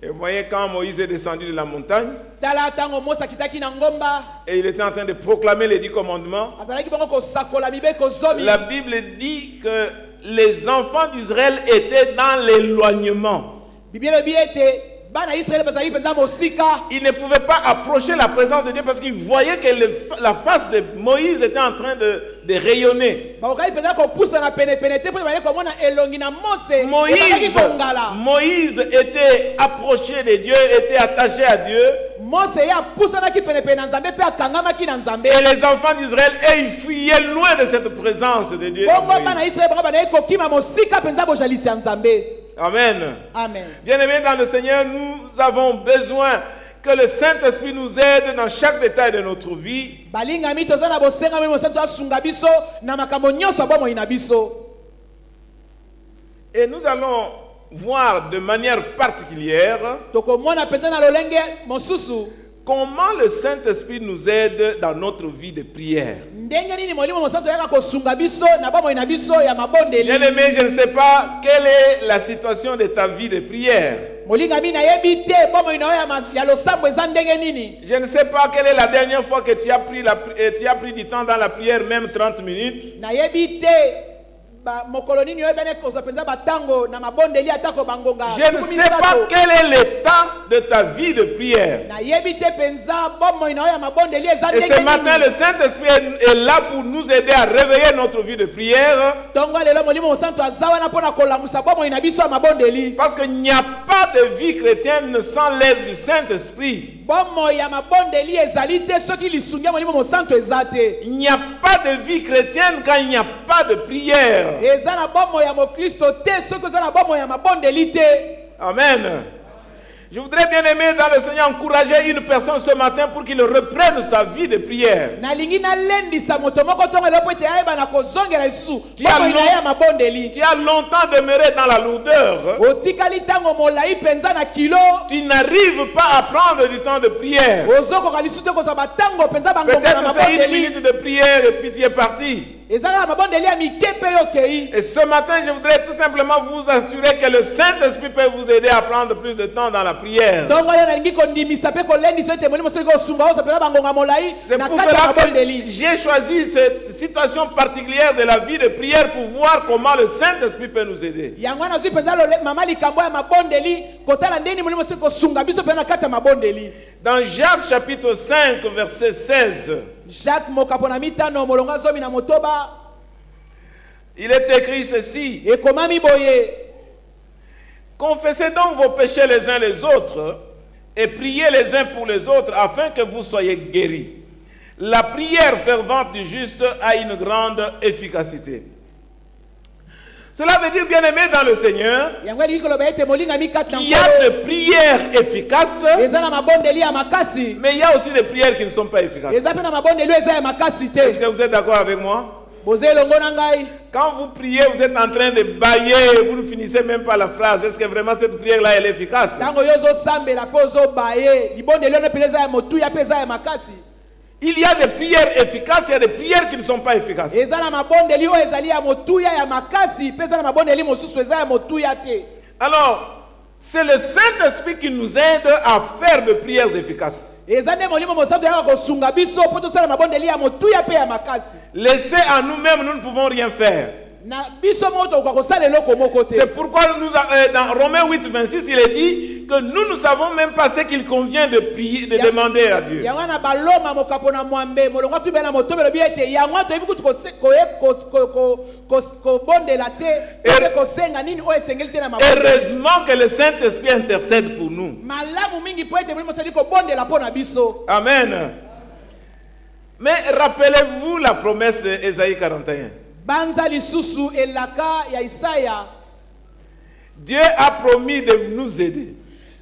Et vous voyez quand Moïse est descendu de la montagne Tala tango Mosa kitaki na ngomba et il était en train de proclamer les 10 commandements, azalaki bongo kosakola mibeko zomi. la Bible dit que les enfants d'Israël étaient dans l'éloignement. Bible elobi ete bana Israël bazali penza mosika. Ils ne pouvaient pas approcher la présence de Dieu parce qu'ils voyaient que la face de Moïse était en train de rayonner. Bakokai penza kopusa na pene pene te po bale komona elongi na Mose. Ezalaki kongala. Moïse était approché de Dieu, était attaché à Dieu. Mose ya pusanaki pene pene na Nzambe pe akangamaki na Nzambe. Et les enfants d'Israël, ils fuyaient loin de cette présence de Dieu. Bongo bana Israël bango bana kokima mosika penza bojalisi ya Nzambe. Amen. Amen. Bien-aimés dans le Seigneur, nous avons besoin que le Saint-Esprit nous aide dans chaque détail de notre vie. Balingami toza na bosenga mi mosantu asunga biso na makambo nyonso bomoi na biso. Et nous allons voir de manière particulière Tokomona penza na lolenge mosusu comment le Saint-Esprit nous aide dans notre vie de prière. ndenge nini molimo mosantu yaka kosunga biso na bomoi na biso ya mabondeli. Bien-aimé, je ne sais pas quelle est la situation de ta vie de prière. Molingami na yebi te bomoi na ya losambo eza ndenge nini. Je ne sais pas quelle est la dernière fois que tu as pris du temps dans la prière, même 30 minutes. Na yebi te mokolo nini oyo bene koza penza batango na mabondeli atako bangonga. Je ne sais pas quel est l'état de ta vie de prière. Na yebi te penza bomoi na ya mabondeli eza Et ndenge ce nini. matin, le Saint-Esprit est là pour nous aider à réveiller notre vie de prière. Tongo lelo molimo mosantu azawa na pona kolamusa bomoi na biso ya mabondeli. Parce qu'il n'y a pas de vie chrétienne sans l'aide du Saint-Esprit. Bomoi ya mabondeli ezali te soki lisungia molimo mosantu ezate. Il n'y a pas de vie chrétienne quand il n'y a pas de prière. Eza na bomoi ya mokristo te soki eza na bomoi ya mabondeli te. Amen. Je voudrais bien aimer dans le Seigneur encourager une personne ce matin pour qu'il reprenne sa vie de prière. Nalingi na lendisa moto moko tongo lepo ete ayeba na kozongela esu. Tu as Bomoi na ya mabondeli. Tu as longtemps demeuré dans la lourdeur. Otikali tango molai penza na kilo. Tu n'arrives pas à prendre du temps de prière. Ozokoka lisusu te kozwa batango penza bangonga na Peut-être c'est une mabondeli. minute de prière et puis tu es parti. Ezala mabondeli ya mike pe yokei. Et ce matin, je voudrais tout simplement vous assurer que le Saint-Esprit peut vous aider à prendre plus de temps dans la prière. Tongo yo nalingi kondimisa pe kolendisa ete molimo soki kosunga osapela bangonga molai C'est na pour kati ya cela que mabondeli. j'ai choisi cette situation particulière de la vie de prière pour voir comment le Saint-Esprit peut nous aider. Yango wana zwi penza mama likambo ya mabondeli kotala ndeni molimo soki kosunga biso pe na kati ya mabondeli. Dans Jacques chapitre 5 verset 16, Jacques mokapo na mitano molonga zomi na motoba il est écrit ceci: ekomami boye. confessez donc vos péchés les uns les autres et priez les uns pour les autres afin que vous soyez guéris. La prière fervente du juste a une grande efficacité. Cela veut dire, bien-aimé dans le Seigneur, yango elingi koloba ete molingami kati na qu'il y a nkolo des prières efficaces, eza na mabondeli ya makasi mais il y a aussi des prières qui ne sont pas efficaces. eza mpe na mabondeli oyo eza ya makasi Est-ce te. que vous êtes d'accord avec moi? boza elongo na ngai. Quand vous priez, vous êtes en train de bailler, vous ne finissez même pas la phrase. Est-ce que vraiment cette prière-là, elle est efficace? ntango yo ozosambela mpe ozobaye libondeli ono mpe eza ya motuya mpe eza ya makasi. Il y a des prières efficaces, il y a des prières qui ne sont pas efficaces. eza na mabondeli oyo ezali ya motuya ya makasi mpe eza na mabondeli mosusu eza ya motuya te. Alors, c'est le Saint-Esprit qui nous aide à faire de prières efficaces. eza nde molimo mosantu yaka kosunga biso mpo tosala mabondeli ya motuya mpe ya makasi. Laissés à nous-mêmes, nous ne pouvons rien faire. na biso moko tokoka kosala eloko moko te. C'est pourquoi dans Romains 8, 26, il est dit que nous ne savons même pas ce qu'il convient de prier, de demander à Dieu. yango wana baloma mokapo na mwambe molongo tube na motobe lobi ete yango toyebi kutu kobondela te mpe kosenga nini oyo esengeli te na mabondeli. Heureusement que le Saint-Esprit intercède pour nous. malamu mingi mpo ete molimo osali kobondela mpo na biso. Amen. Mais rappelez-vous la promesse d'Ésaïe 41. banza lisusu elaka ya Isaya. Dieu a promis de nous aider.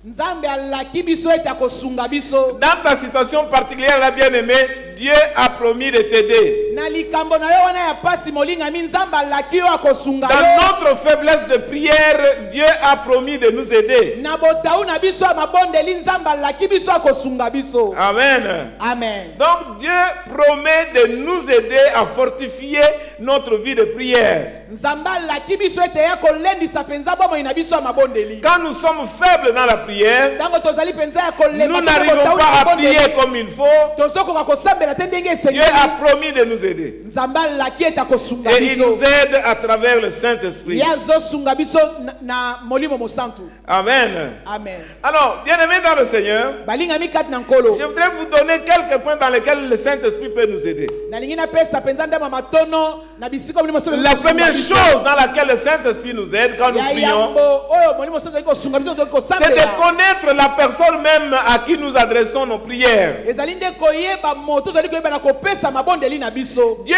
nzambe alaki biso ete akosunga biso. Dans ta situation particulière, la bien-aimée, Dieu a promis de t'aider. na likambo na yo wana ya pasi molingami nzambe alaki yo akosunga Dans yo. notre faiblesse de prière, Dieu a promis de nous aider. na botau na biso ya mabondeli nzambe alaki biso akosunga biso. Amen. amen. Donc Dieu promet de nous aider à fortifier notre vie de prière. nzambe alaki biso ete ya kolendisa mpenza bomoi na biso ya mabondeli. Quand nous sommes faibles dans la prière, ntango tozali mpenza ya nous kolemba n'arrivons pas à prier comme il faut. tozokoka kosambela te ndenge Dieu esengeli. a promis de nous aider. nzambe alaki ete akosunga Et il nous biso. aide à travers le Saint-Esprit. ye azosunga biso na molimo mosantu. Amen. amen. Alors, bien-aimés dans le Seigneur, balingami kati na nkolo. je voudrais vous donner quelques points dans lesquels le Saint-Esprit peut nous aider. nalingi napesa mpenza ndema matono na bisika molimo mosantu La première chose dans laquelle le Saint-Esprit nous aide quand nous ya prions, yambo oyo molimo mosantu ali kosunga biso toki c'est de kosambela. connaître la personne même à qui nous adressons nos prières. ezali nde koyeba moto tozali koyeba na kopesa mabondeli na biso. Dieu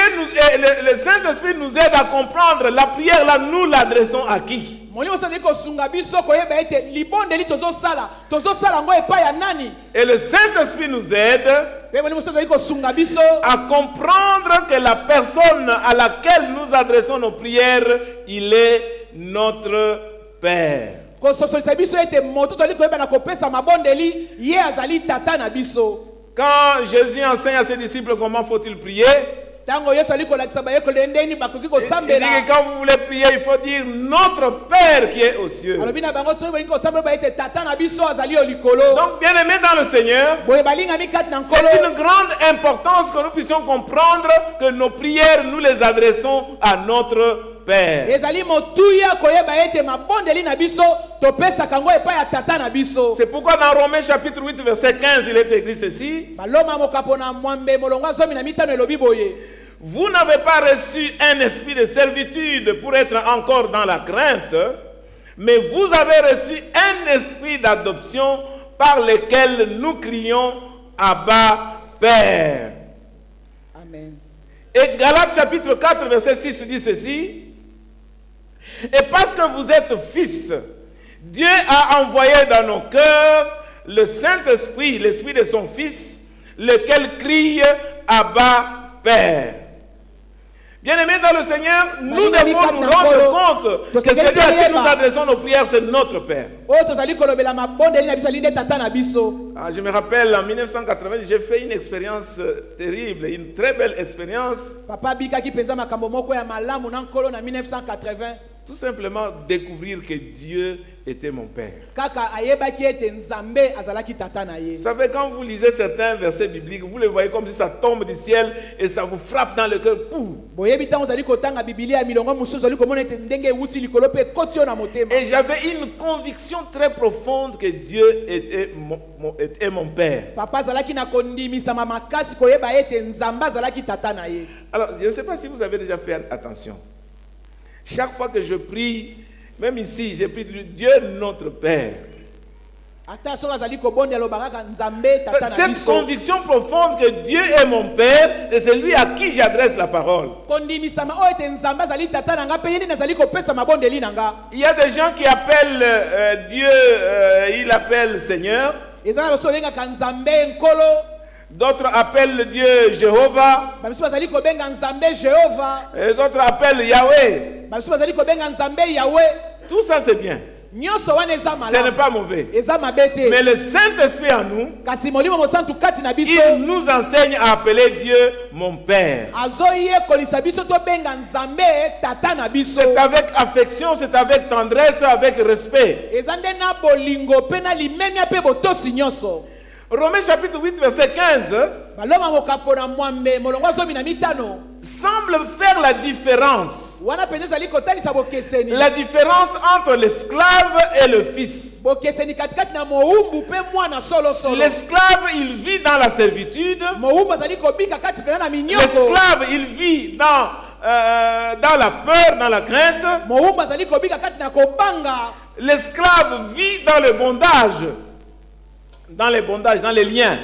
le Saint-Esprit nous aide à comprendre la prière là, nous l'adressons à qui? molimo mosantu ali kosunga biso koyeba ete libondeli tozosala yango epai ya nani. Et le Saint-Esprit nous aide pe molimo mosantu ali kosunga biso à comprendre que la personne à laquelle nous adressons nos prières, il est notre Père. kososolisa biso ete moto tozali koyeba na kopesa mabondeli ye azali tata na biso. Quand Jésus enseigne à ses disciples comment faut-il prier, ntango yesu ali kolakisa bayekoli ndeni bakoki il dit kosambela. que quand vous voulez prier, il faut dire notre Père qui est aux cieux. alobi na bango toyi bolingi kosambela ba ete tata na biso azali yo likolo. Donc, bien aimé dans le Seigneur, boye balingami kati na c'est nkolo. une grande importance que nous puissions comprendre que nos prières, nous les adressons à notre Père. ezali motuya koyeba ete mabondeli na biso topesaka yango epai ya tata na biso. C'est pourquoi dans Romains chapitre 8, verset 15, il est écrit ceci. baloma mokapo na mwambe molongo zomi na mitano elobi boye. Vous n'avez pas reçu un esprit de servitude pour être encore dans la crainte, mais vous avez reçu un esprit d'adoption par lequel nous crions Abba, Père. amen. Et Galates chapitre 4, verset 6 dit ceci. Et parce que vous êtes fils, Dieu a envoyé dans nos cœurs le Saint-Esprit, l'Esprit de son Fils, lequel crie Abba, Père. Bien-aimés dans le Seigneur, nous devons nous rendre compte que celui à qui nous adressons nos prières, c'est notre Père. oyo tozali kolobela mabondeli na biso ali nde tata na biso. Je me rappelle, en 1980, j'ai fait une expérience terrible, une très belle expérience. papa abikaki mpenza makambo moko ya malamu na nkolo na 1980. Tout simplement découvrir que Dieu était mon Père. kaka ayebaki ete nzambe azalaki tata na ye. Vous savez, quand vous lisez certains versets bibliques, vous les voyez comme si ça tombe du ciel et ça vous frappe dans le cœur. Pouf. boyebi ntango ozali kotanga bibilia ya milongo mosusu ozali komona ete ndenge ewuti likolo mpe ekoti yo na motema. Et j'avais une conviction très profonde que Dieu était mon Père. papa azalaki na kondimisama makasi koyeba ete nzambe azalaki tata na ye. Alors, je ne sais pas si vous avez déjà fait attention. Chaque fois que je prie, même ici, j'ai pris Dieu notre Père. ata soki azali kobondela alobaka kaka nzambe tata na Cette biso. conviction profonde que Dieu est mon Père et c'est lui à qui j'adresse la parole. kondimisama oyo ete nzambe azali tata na nga mpe ye nini azali kopesa mabondeli na nga. Il y a des gens qui appellent Dieu, ils l'appellent Seigneur. eza na baso babengaka nzambe nkolo. D'autres appellent Dieu Jéhovah. bamisu bazali kobenga nzambe jehova. Les autres appellent Yahweh. bamisu bazali kobenga nzambe yawe. Tout ça c'est bien. nyonso wana eza Ce n'est malamu. pas mauvais. eza mabe te. Mais le Saint-Esprit en nous, kasi molimo mosantu kati na biso il nous enseigne à appeler Dieu mon Père. azoyekolisa biso tobenga nzambe tata na biso. C'est avec affection, c'est avec tendresse, avec respect. eza nde na bolingo mpe na limemia mpe botosi nyonso. Romains chapitre 8, verset 15, baloma mokapo na mwambe molongo 15 semble faire la différence. wana penza ezali kotalisa bokeseni. La différence entre l'esclave et le fils. bokeseni katikati na mowumbu mpe mwana solosolo. L'esclave, il vit dans la servitude. mowumbu azali kobika kati pena na minyoko. L'esclave, il vit dans la peur, dans la crainte. mowumbu azali kobika kati na kobanga. L'esclave vit dans le bondage. Dans les bondages, dans les liens.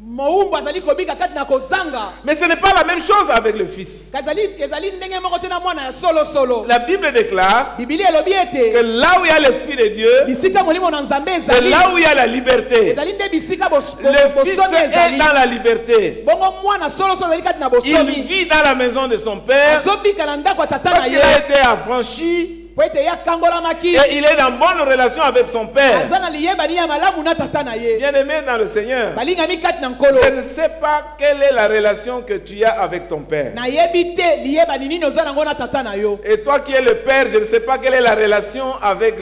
mowumbu azali kobika kati na kozanga. Mais ce n'est pas la même chose avec le fils. ezali ndenge moko te na mwana ya solosolo. La Bible déclare biblia elobi que ete là où il y a l'Esprit de Dieu, bisika molimo na nzambe c'est ezali. là où il y a la liberté. ezali nde bisika Le fils bosomi est ezali. dans la liberté. bongo mwana solosolo azali kati na Il bosomi. vit dans la maison de son père azobika na ndako ya tata parce na qu'il ye. a été affranchi po ete ye akangolamaki. et il est dans bonne relation avec son père. aza na liyebani ya malamu na tata na ye. Bien-aimé dans le Seigneur, balingami kati na nkolo. je ne sais pas quelle est la relation que tu as avec ton père. nayebi te liyebani nini oza nango na tata na yo. Et toi qui es le père, je ne sais pas quelle est la relation avec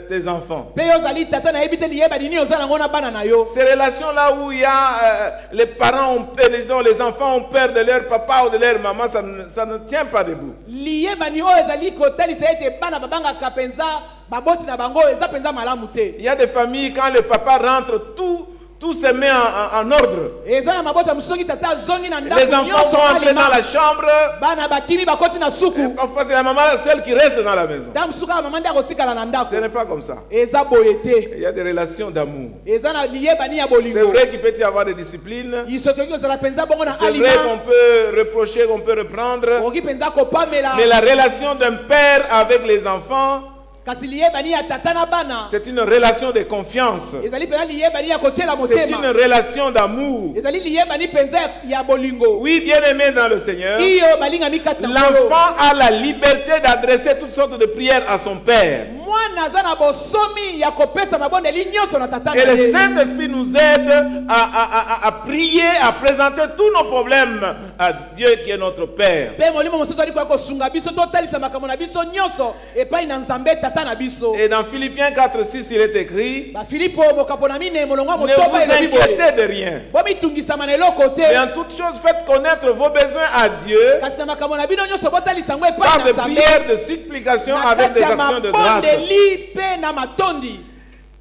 tes enfants. mpe yo ozali tata nayebi te liyebani nini oza nango na bana na yo. Ces relations-là où il y a les parents, les enfants ont peur de leur papa ou de leur maman, ça ne tient pas debout. liyebani oyo ezali kotalisa ete bana babangaka penza baboti na bango eza penza malamu te. Il y a des familles, quand le papa rentre, tout se met en ordre. eza na mabota mosuki tata azongi na Les ndako enfants nyonso vont entrer dans alima. la chambre. bana bakimi bakoti na suku. Parfois, c'est la maman seule qui reste dans la maison. ta mosuku ya mama nde akotikala na Ce ndako. n'est pas comme ça. eza boye te. Il y a des relations d'amour. eza na liyebani ya C'est bolingo. vrai qu'il peut y avoir des disciplines. isoki ozala penza bongo na C'est vrai alima. qu'on peut reprocher, qu'on peut reprendre. okoki penza kopamela. Mais la relation d'un père avec les enfants, kasi liyebani ya tata na bana. c'est une relation de confiance. ezali penza liyebani ya kotiela C'est une motema. relation d'amour. ezali liyebani penza ya bolingo. Oui, bien-aimé dans le Seigneur, iyo balingami kati na nkolo. l'enfant a la liberté d'adresser toutes sortes de prières à son père. mwana aza na bosomi ya kopesa mabondeli nyonso na tata na Et le ye. Saint-Esprit nous aide à prier, à présenter tous nos problèmes à Dieu qui est notre Père. mpe molimo mosusu ali koya kosunga biso totalisa makambo na biso nyonso epai na nzambe tata na biso. Et dans Philippiens 4:6, il est écrit, bafilipo mokapo na mine molongo ya ne motoba vous elobi boye. inquiétez de rien. bomitungisama na eloko Mais te. en toutes choses, faites connaître vos besoins à Dieu kasi na makambo na bino nyonso botalisa yango epai par na des nzambe. prières de supplication na avec kati des ya actions de grâce. mabondeli mpe na matondi.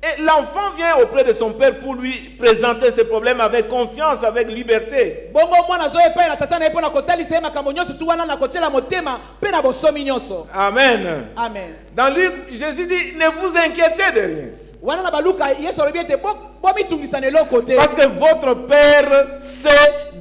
Et l'enfant vient auprès de son père pour lui présenter ses problèmes avec confiance, avec liberté. bongo mwana azoya epai na tata na ye mpo na kotalisa ye makambo nyonso tu wana na kotiela motema mpe na bosomi nyonso. Amen. amen. Dans Luc, Jésus dit, ne vous inquiétez de rien. wana na baluka yesu alobi ete bomitungisa na eloko te. Parce que votre Père sait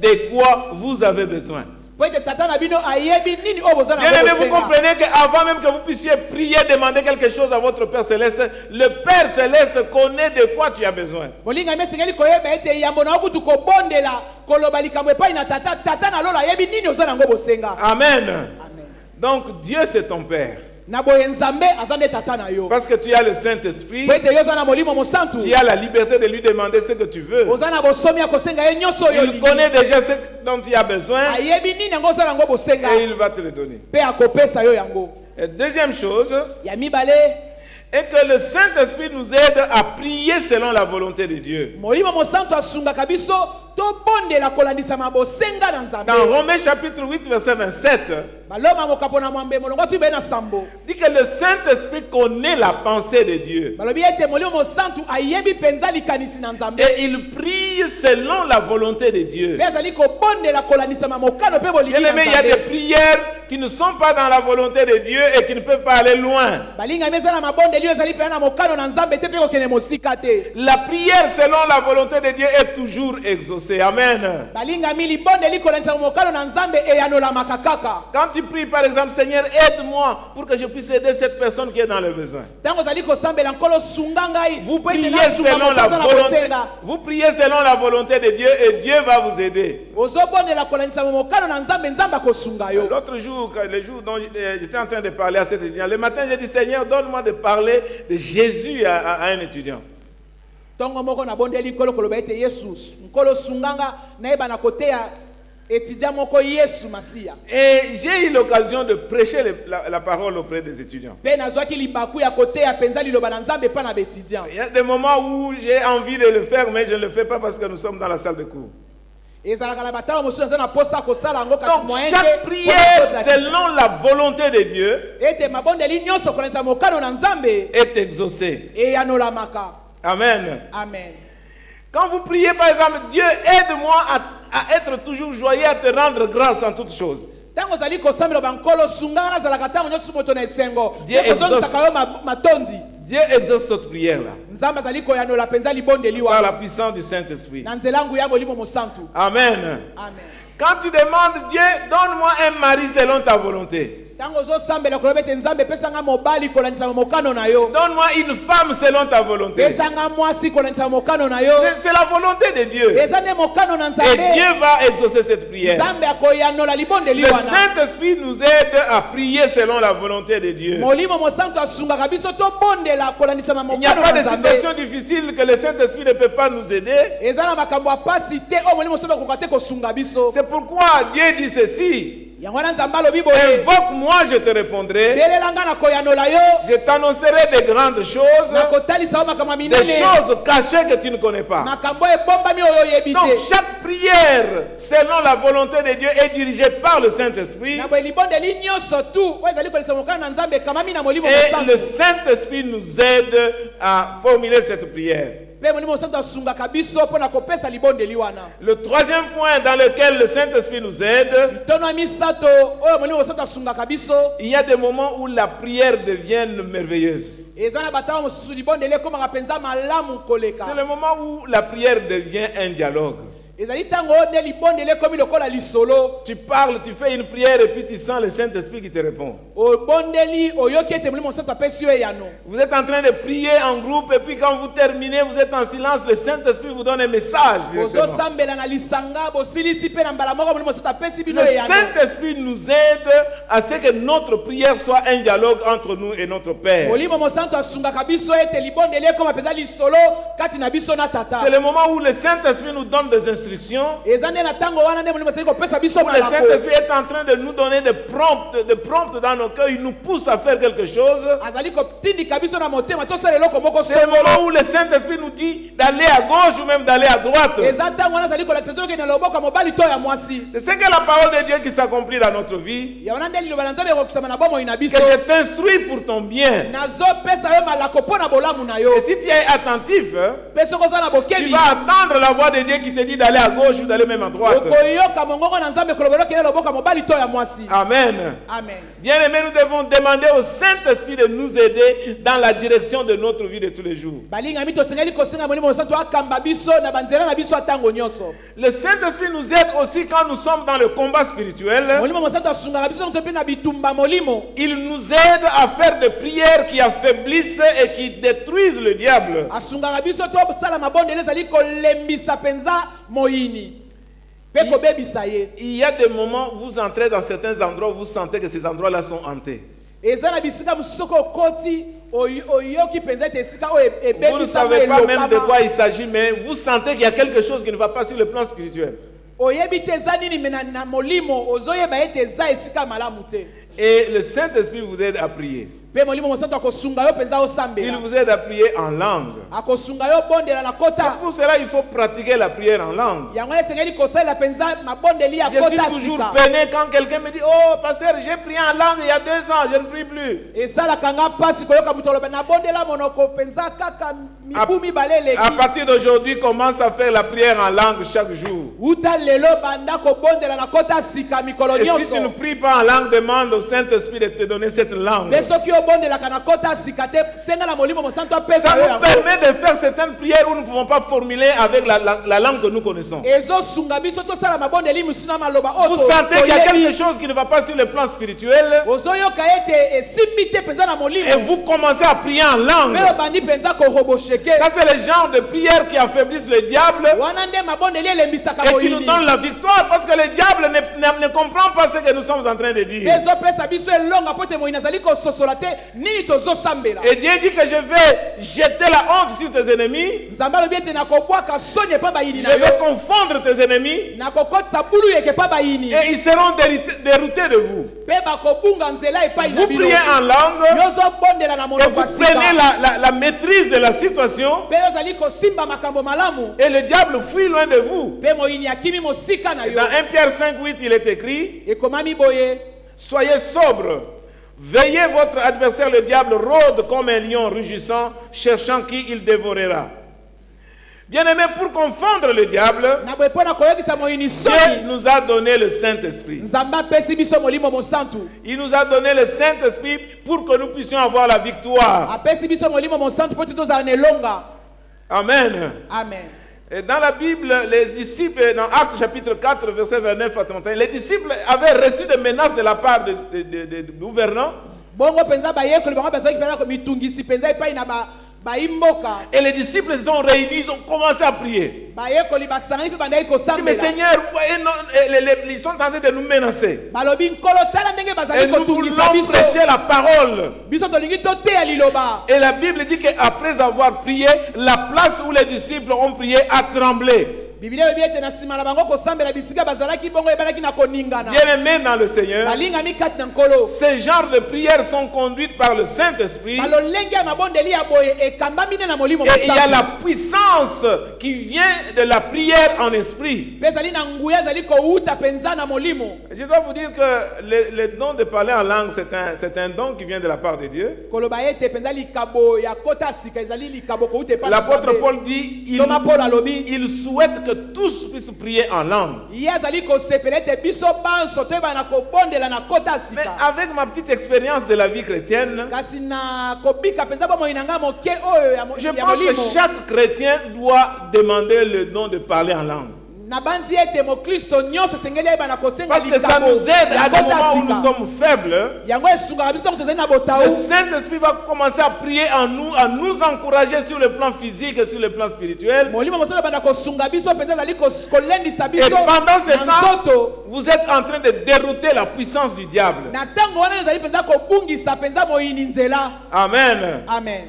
de quoi vous avez besoin. po ete tata na bino ayebi nini oyo boza na Bien aimé, vous bosenga. comprenez qu'avant même que vous puissiez prier, demander quelque chose à votre Père Céleste, le Père Céleste connaît de quoi tu as besoin. molingami esengeli koyeba ete yambo na yo kutu kobondela koloba likambo epai na tata tata na lolo ayebi nini oza nango bosenga. Amen. amen. Donc Dieu c'est ton Père. na boye nzambe aza nde tata na yo. Parce que tu as le Saint-Esprit, po ete yo oza na molimo mosantu. tu as la liberté de lui demander ce que tu veux. oza na bosomi ya kosenga ye nyonso oyo Il connaît déjà ce dont tu as besoin ayebi nini yango oza nango bosenga et il va te le donner. mpe akopesa yo yango. Et deuxième chose, ya mibale est que le Saint-Esprit nous aide à prier selon la volonté de Dieu. molimo mosantu asungaka biso tobondela kolandisama bosenga na nzambe. Dans Romains chapitre 8, verset 27, baloma mokapo na mwambe molongo tu bena sambo. dit que le Saint-Esprit connaît la pensée de Dieu. Balobi ete molimo mosantu ayebi penza likanisi na nzambe. Et il prie selon la volonté de Dieu. Pe azali kobondela kolandisama mokano pe bolingi na Bien-aimé, il y a des nzambe. prières qui ne sont pas dans la volonté de Dieu et qui ne peuvent pas aller loin. Balinga meza na mabonde liyo ezali pe na mokano na nzambe te pe kokene mosika te. La prière selon la volonté de Dieu est toujours exaucée. Amen. Balinga mili bonde likolandisama mokano na nzambe eyanola makakaka. Quand tu pries, par exemple, Seigneur, aide-moi pour que je puisse aider cette personne qui est dans le besoin. Tango zali kosambela nkolo sunga ngai. Vous po ete priez nasunga selon la motoza na volonté. kosenga. Vous priez selon la volonté de Dieu et Dieu va vous aider. Ozobondela kolandisama mokano na nzambe nzambe akosunga yo. L'autre jour, le jour dont j'étais en train de parler à cet étudiant, le matin, j'ai dit, Seigneur, donne-moi de parler de Jésus à un étudiant. Tongo moko na bondeli nkolo koloba ete Yesu nkolo sunganga naeba na kote ya étudiant moko Yesu Masia. Et j'ai eu l'occasion de prêcher la parole auprès des étudiants. Pe nazwaki libaku ya kote ya penza liloba na nzambe pa na bétudiant. Il y a des moments où j'ai envie de le faire, mais je ne le fais pas parce que nous sommes dans la salle de cours. Ezalaka na batalo mosusu na posa kosala yango kasi Donc, moyen chaque prière selon la volonté de Dieu ete mabondeli nyonso kolandisa mokano na nzambe est exaucée. eyanolamaka. Amen. Amen. Quand vous priez, par exemple, Dieu, aide-moi à être toujours joyeux, à te rendre grâce en toutes choses. Tango zali kosambela bankolo sunganga nazalaka tango nyonso moto na esengo. Dieu Kozongisaka yo matondi. Dieu exauce cette prière-là Nzambe azali koyanola penza libondeli par wana. la puissance du Saint-Esprit. Na nzela ngu ya molimo mosantu. Amen. Amen. Quand tu demandes, Dieu, donne-moi un mari selon ta volonté. Tango zosambela koloba ete nzambe pesanga mobali kolandisa mokano na yo. Donne-moi une femme selon ta volonté. Pesanga mwasi kolandisa mokano na yo. C'est la volonté de Dieu. Eza ne mokano na Et nzambe. Dieu va exaucer cette prière. Nzambe akoyanola libondeli Le wana. Saint-Esprit nous aide à prier selon la volonté de Dieu. Molimo mosantu asungaka biso tobondela kolandisa Il n'y a mokano pas na de nzambe. situation difficile que le Saint-Esprit ne peut pas nous aider. Eza na makambo ya pasi te o molimo mosantu akoka te kosunga biso. C'est pourquoi Dieu dit ceci. Yango wana nzambe alobi boye. Invoque-moi, je te répondrai. Belelanga na koyanola yo. Je t'annoncerai des grandes choses, Na kotalisa yo makambo des minene. choses cachées que tu ne connais pas. Makambo ebombami oyo oyebi Donc te. chaque prière, selon la volonté de Dieu, est dirigée par le Saint-Esprit. Na boye libondeli nyonso tu oyo ezali kolandisa mokano na nzambe ekamami na molimo Et le mosantu. Saint-Esprit nous aide à formuler cette prière. Pe molimo mosantu asungaka biso mpona kopesa libondeli wana. Le troisième point dans lequel le Saint-Esprit nous aide, Litono ya misato oyo molimo mosantu asungaka biso. il y a des moments où la prière devient merveilleuse. Eza na batalo mosusu libondeli ekomaka mpenza malamu koleka. C'est le moment où la prière devient un dialogue. Ezali tango nde libondeli ekomi lokola lisolo. Tu parles, tu fais une prière et puis tu sens le Saint-Esprit qui te répond. Obondeli oyoki ete molimo mosantu apesi yo eyano. Vous êtes en train de prier en groupe et puis quand vous terminez, vous êtes en silence, le Saint-Esprit vous donne un message. directement. Ozosambela na lisanga bosilisi pe na mbala moko molimo mosantu apesi bino Le eyano. Saint-Esprit nous aide à ce que notre prière soit un dialogue entre nous et notre Père. Molimo mosantu asungaka biso ete libondeli ekoma mpenza lisolo kati na biso na tata. C'est le moment où le Saint-Esprit nous donne des instructions. Eza nde na tango wana nde molimo azali kopesa biso Où le malako. Saint-Esprit est en train de nous donner des promptes dans nos cœurs. Il nous pousse à faire quelque chose. Azali kotindika biso na motema tosala eloko moko C'est le songolo. moment où le Saint-Esprit nous dit d'aller à gauche ou même d'aller à droite. Eza ntango wana azali kolakisa toke na loboko ya mobali to ya mwasi. C'est ce que la parole de Dieu qui s'accomplit dans notre vie. Ya wana nde liloba na nzambe ekokisama na bomoi na Que biso. je t'instruis pour ton bien. Nazopesa yo malako mpo na bolamu na yo. Et si tu es attentif, Mpe soki oza na tu bokebi vas attendre la voix de Dieu qui te dit d'aller à gauche ou d'aller même à droite. okoyoka mongongo na nzambe koloba elokele loboko ya mobali to ya mwasi. Amen. Amen. Bien aimé, nous devons demander au Saint-Esprit de nous aider dans la direction de notre vie de tous les jours. balingami tosengeli kosenga molimo mosantu akamba biso na banzela na biso atango nyonso. Le Saint-Esprit nous aide aussi quand nous sommes dans le combat spirituel. molimo mosantu asungaka biso nzo mpe na bitumba molimo. Il nous aide à faire des prières qui affaiblissent et qui détruisent le diable. asungaka biso tosala mabondeli ezali kolembisa mpenza moyini mpe kobebisa ye. Il y a des moments où vous entrez dans certains endroits où vous sentez que ces endroits-là sont hantés. eza na bisika mosusu soki okoti oyoki mpenza ete esika oyo Vous ne ebebisama savez pas même de quoi elokama. il s'agit, mais vous sentez qu'il y a quelque chose qui ne va pas sur le plan spirituel. oyebi te eza nini me na molimo ozoyeba ete eza esika malamu te. Et le Saint-Esprit vous aide à prier. Pe molimo mosantu akosunga yo penza Il osambela. vous aide à prier en langue. Akosunga yo bondela na C'est kota. pour cela qu'il faut pratiquer la prière en langue. Yango esengeli kosalela penza mabondeli ya Je suis kota toujours sika. peiné quand quelqu'un me dit, oh pasteur, j'ai prié en langue il y a 2 ans, je ne prie plus. Esalaka nga pasi koyoka mutu aloba nabondela monoko penza kaka mibu mibale eleki. À partir d'aujourd'hui, commence à faire la prière en langue chaque jour. Uta lelo banda kobondela na kota sika mikolo Et si tu ne nyonso. pries pas en langue, demande au Saint-Esprit de te donner cette langue. Pe soki obondelaka na kota sika te senga na molimo mosantu Ça apesa yo nous yango. permet de faire certaines prières où nous ne pouvons pas formuler avec la langue que nous connaissons. Ezosunga biso tosala mabondeli misusu na maloba Vous oyo sentez qu'il y a toyebi. quelque chose qui ne va pas sur le plan spirituel Ozoyoka ete esimbi te penza na et molimo. vous commencez à prier en langue. Pe obandi penza korobosheke. Ça, c'est le genre de prière qui affaiblissent le diable Wana nde mabondeli elembisaka et qui nous moyini. donne la victoire parce que le diable ne comprend pas ce que nous sommes en train de dire. Ezopesa biso elonga po te moyini azali kososola te nini tozosambela. Et Dieu dit que je vais jeter la honte sur tes ennemis, Nzambe alobi ete nakobwaka soni epa bayini je na yo. vais confondre tes ennemis Nakokotisa bulu yeke epa bayini. et ils seront déroutés de vous. Pe bakobunga nzela epai na Vous bino. priez en langue Yozobondela na et monoko vous ya sika. prenez la maîtrise de la situation Pe ozali kosimba makambo malamu. et le diable fuit loin de vous. Pe moyini akimi mosika na yo. Dans 1 Pierre 5:8, il est écrit, Ekomami boye. soyez sobres, veillez, votre adversaire le diable rôde comme un lion rugissant, cherchant qui il dévorera. Bien-aimés, pour confondre le diable, Na boye pona koyokisa moyini Dieu soni. nous a donné le Saint-Esprit. Nzambe apesi biso molimo mosantu. Il nous a donné le Saint-Esprit pour que nous puissions avoir la victoire. Apesi biso molimo mosantu po te tozala na elonga. Amen. Amen. Et dans la Bible, les disciples, dans Actes chapitre 4, verset 29 à 31, les disciples avaient reçu des menaces de la part du gouvernant. Bongo penza bayekoli bango bazali penza ko mitungisi penza epai na baimboka. Et les disciples se sont réunis, ils ont commencé à prier. Bayekoli basangani pe bandai Ils disent, mais kosambela. Seigneur, ils sont en train de nous menacer. Balobi nkolo tala ndenge Et bazali nous kotungisa voulons biso. prêcher la parole. Biso tolingi toteya liloba. Et la Bible dit qu'après avoir prié, la place où les disciples ont prié a tremblé. Biblia elobi ete na nsima na bango kosambela bisika bazalaki bongo ebalaki na koningana. Bien-aimés dans le Seigneur, Balingami kati na nkolo. ces genres de prières sont conduites par le Saint-Esprit. Balolenge ya mabondeli ya boye ekambami nde na molimo Et il y a mosantu. la puissance qui vient de la prière en esprit. Pe ezali na nguya ezali kouta penza na molimo. Je dois vous dire que le don de parler en langue, c'est un don qui vient de la part de Dieu. Koloba ete penza likabo ya kota sika ezali likabo kouta epai na L'apôtre Nzambe. Paul dit, Thomas Paul alobi. il souhaite que tous puissent prier en langue. Ye azali kosepela ete biso banso toyeba na kobondela na kota Mais sika. avec ma petite expérience de la vie chrétienne, Kasi na kobika penza bomoi na nga moke oyo je ya pense que molimo. chaque chrétien doit demander le don de parler en langue. Na banzi ete mokristo nyonso esengeli ayeba na kosenga Parce que ça likabo nous aide ya à des kota moments où nous sika. sommes faibles. Yango esungaka biso ntango tozali na Le botau. Saint-Esprit va commencer à prier en nous, à nous encourager sur le plan physique et sur le plan spirituel. Molimo mosantu ebanda kosunga biso penza ezali kolendisa Et biso pendant ce na temps, nzoto. vous êtes en train de dérouter la puissance du diable. Na ntango wana ezali penza kobungisa penza moyini nzela. Amen. Amen.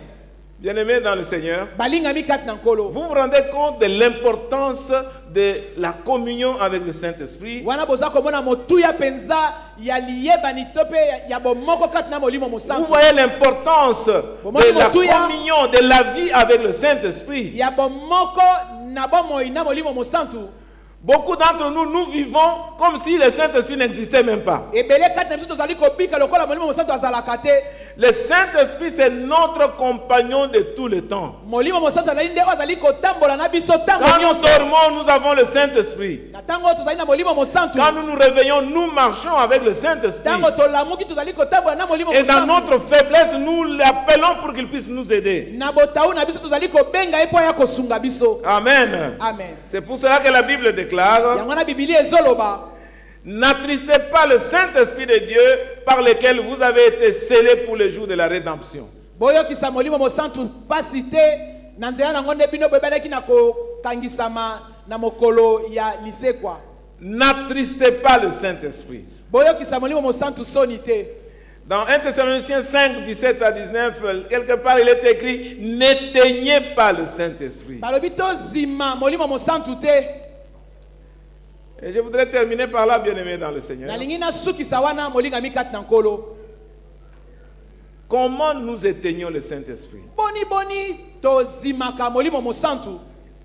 Bien-aimés dans le Seigneur, Balingami kati na nkolo. vous vous rendez compte de l'importance de la communion avec le Saint-Esprit. Wana boza komona motuya penza ya liyebani to pe ya bomoko kati na molimo Vous mosantu. voyez l'importance de la communion, de la vie avec le Saint-Esprit. Ya bomoko na bomoi na molimo mosantu. Beaucoup d'entre nous, nous vivons comme si le Saint-Esprit n'existait même pas. Ebele kati na biso tozali kobika lokola molimo mosantu azalaka te. Le Saint-Esprit, c'est notre compagnon de tout le temps. Molimo mosantu azali nde azali kotambola na biso tango Quand nous nyonso. dormons, nous avons le Saint-Esprit. Na tango tozali na molimo mosantu. Quand nous nous réveillons, nous marchons avec le Saint-Esprit. Tango tolamuki tozali kotambola na molimo Et dans mosantu. notre faiblesse, nous l'appelons pour qu'il puisse nous aider. Na botau na biso tozali kobenga epo ya kosunga biso. Amen. Amen. C'est pour cela que la Bible déclare, Yango na Biblia ezoloba. n'attristez pas le Saint-Esprit de Dieu par lequel vous avez été scellés pour le jour de la rédemption. Boyokisa molimo mosantu pasi te na nzela nango nde bino boyebelaki na kokangisama na mokolo ya lisekwa. N'attristez pas le Saint-Esprit. Boyokisa molimo mosantu soni te. Dans 1 Thessaloniciens 5, 17 à 19, quelque part il est écrit, n'éteignez pas le Saint-Esprit. Balobi tozima molimo mosantu te. Et je voudrais terminer par là, bien-aimés dans le Seigneur. Nalingi na sukisa wana molingami kati na nkolo. comment nous éteignons le Saint-Esprit? boni tozimaka molimo mosantu.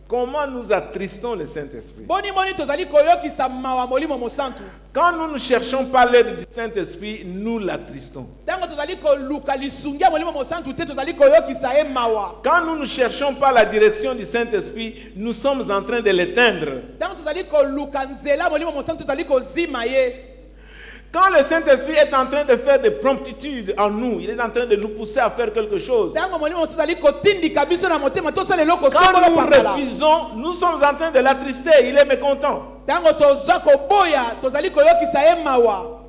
Comment nous attristons le Saint-Esprit? Boni tozali koyokisa mawa molimo mosantu. Quand nous ne cherchons pas l'aide du Saint-Esprit, nous l'attristons. Tango tozali koluka lisungia molimo mosantu te tozali koyokisa e mawa. Quand nous ne cherchons pas la direction du Saint-Esprit, nous sommes en train de l'éteindre. Tango tozali koluka nzela molimo mosantu tozali kozima ye. Quand le Saint-Esprit est en train de faire des promptitudes en nous, il est en train de nous pousser à faire quelque chose. Tango molimo mosantu tozali kotindika biso na motema tosala eloko Quand sokolo nous pakala. refusons, nous sommes en train de l'attrister, il est mécontent. Tango toza koboya tozali koyokisa e mawa.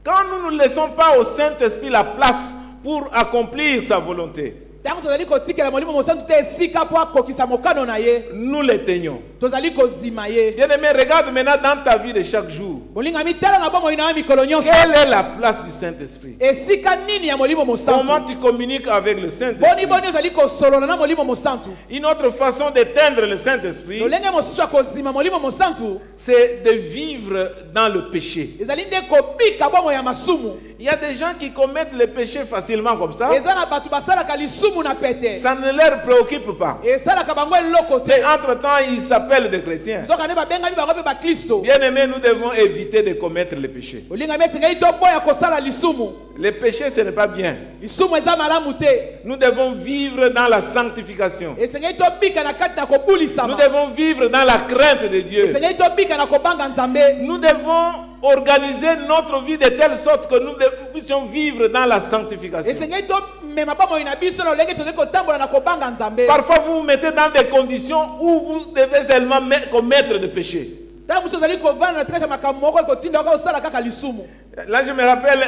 Quand nous ne laissons pas au Saint-Esprit la place pour accomplir sa volonté, Tango tozali kotikela molimo mosantu te esika po akokisa mokano na ye. nous l'éteignons. Tozali kozima ye. Bien-aimé, regarde maintenant dans ta vie de chaque jour. Bolingami tala na bomo ina mikolo nyonso. Quelle est la place du Saint-Esprit? Esika nini ya molimo mosantu? Comment tu communiques avec le Saint-Esprit? Boni ozali kosolola na molimo mosantu. Une autre façon d'éteindre le Saint-Esprit, Lolenge mosusu ya kozima molimo mosantu c'est de vivre dans le péché. ezali nde kobika bomo ya masumu. Il y a des gens qui commettent le péché facilement comme ça. Eza na bato basalaka lisumu na pete. Ça ne leur préoccupe pas. Esalaka bango eloko te. Mais entre-temps, ils s'appellent des chrétiens. Nzoka nde babengani bango mpe bakristo. Bien-aimés, nous devons éviter de commettre le péché. Olingami esengeli toboya kosala lisumu. Le péché, ce n'est pas bien. Lisumu eza malamu te. Nous devons vivre dans la sanctification. Esengeli tobika na kati na Nous kobulisama. devons vivre dans la crainte de Dieu. Esengeli tobika na kobanga Nzambe. Nous devons organiser notre vie de telle sorte que nous puissions vivre dans la sanctification. Esengeli tomema bomo ina biso na olenge tozali kotambola na kobanga Nzambe. Parfois, vous vous mettez dans des conditions où vous devez seulement commettre des péchés. Tango mosusu ozali kovanda na trese makambo moko ekotinda oka osala kaka lisumu. Là, je me rappelle,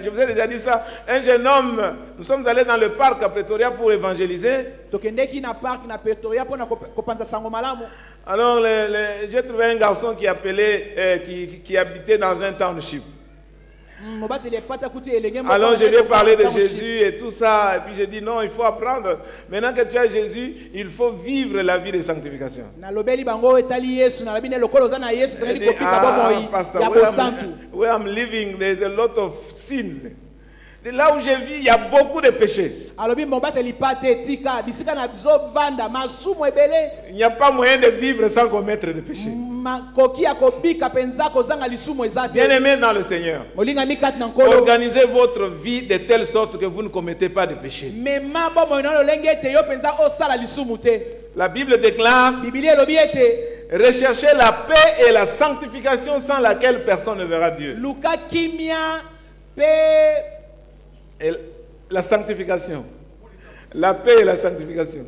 je vous ai déjà dit ça, un jeune homme, nous sommes allés dans le parc à Pretoria pour évangéliser. Tokendeki na park na Pretoria pona kopanza sango malamu. Alors, j'ai trouvé un garçon qui appelait, qui habitait dans un township. Alors, je lui ai parlé de Jésus et tout ça. Et puis, j'ai dit non, il faut apprendre. Maintenant que tu as Jésus, il faut vivre la vie de sanctification. Pastor, where I'm living, there's a lot of sins. Et là où je vis, il y a beaucoup de péchés. Il n'y a pas moyen de vivre sans commettre de péchés. Bien-aimés dans le Seigneur, organisez votre vie de telle sorte que vous ne commettez pas de péchés. La Bible déclare: recherchez la paix et la sanctification sans laquelle personne ne verra Dieu. Et la sanctification. La paix et la sanctification.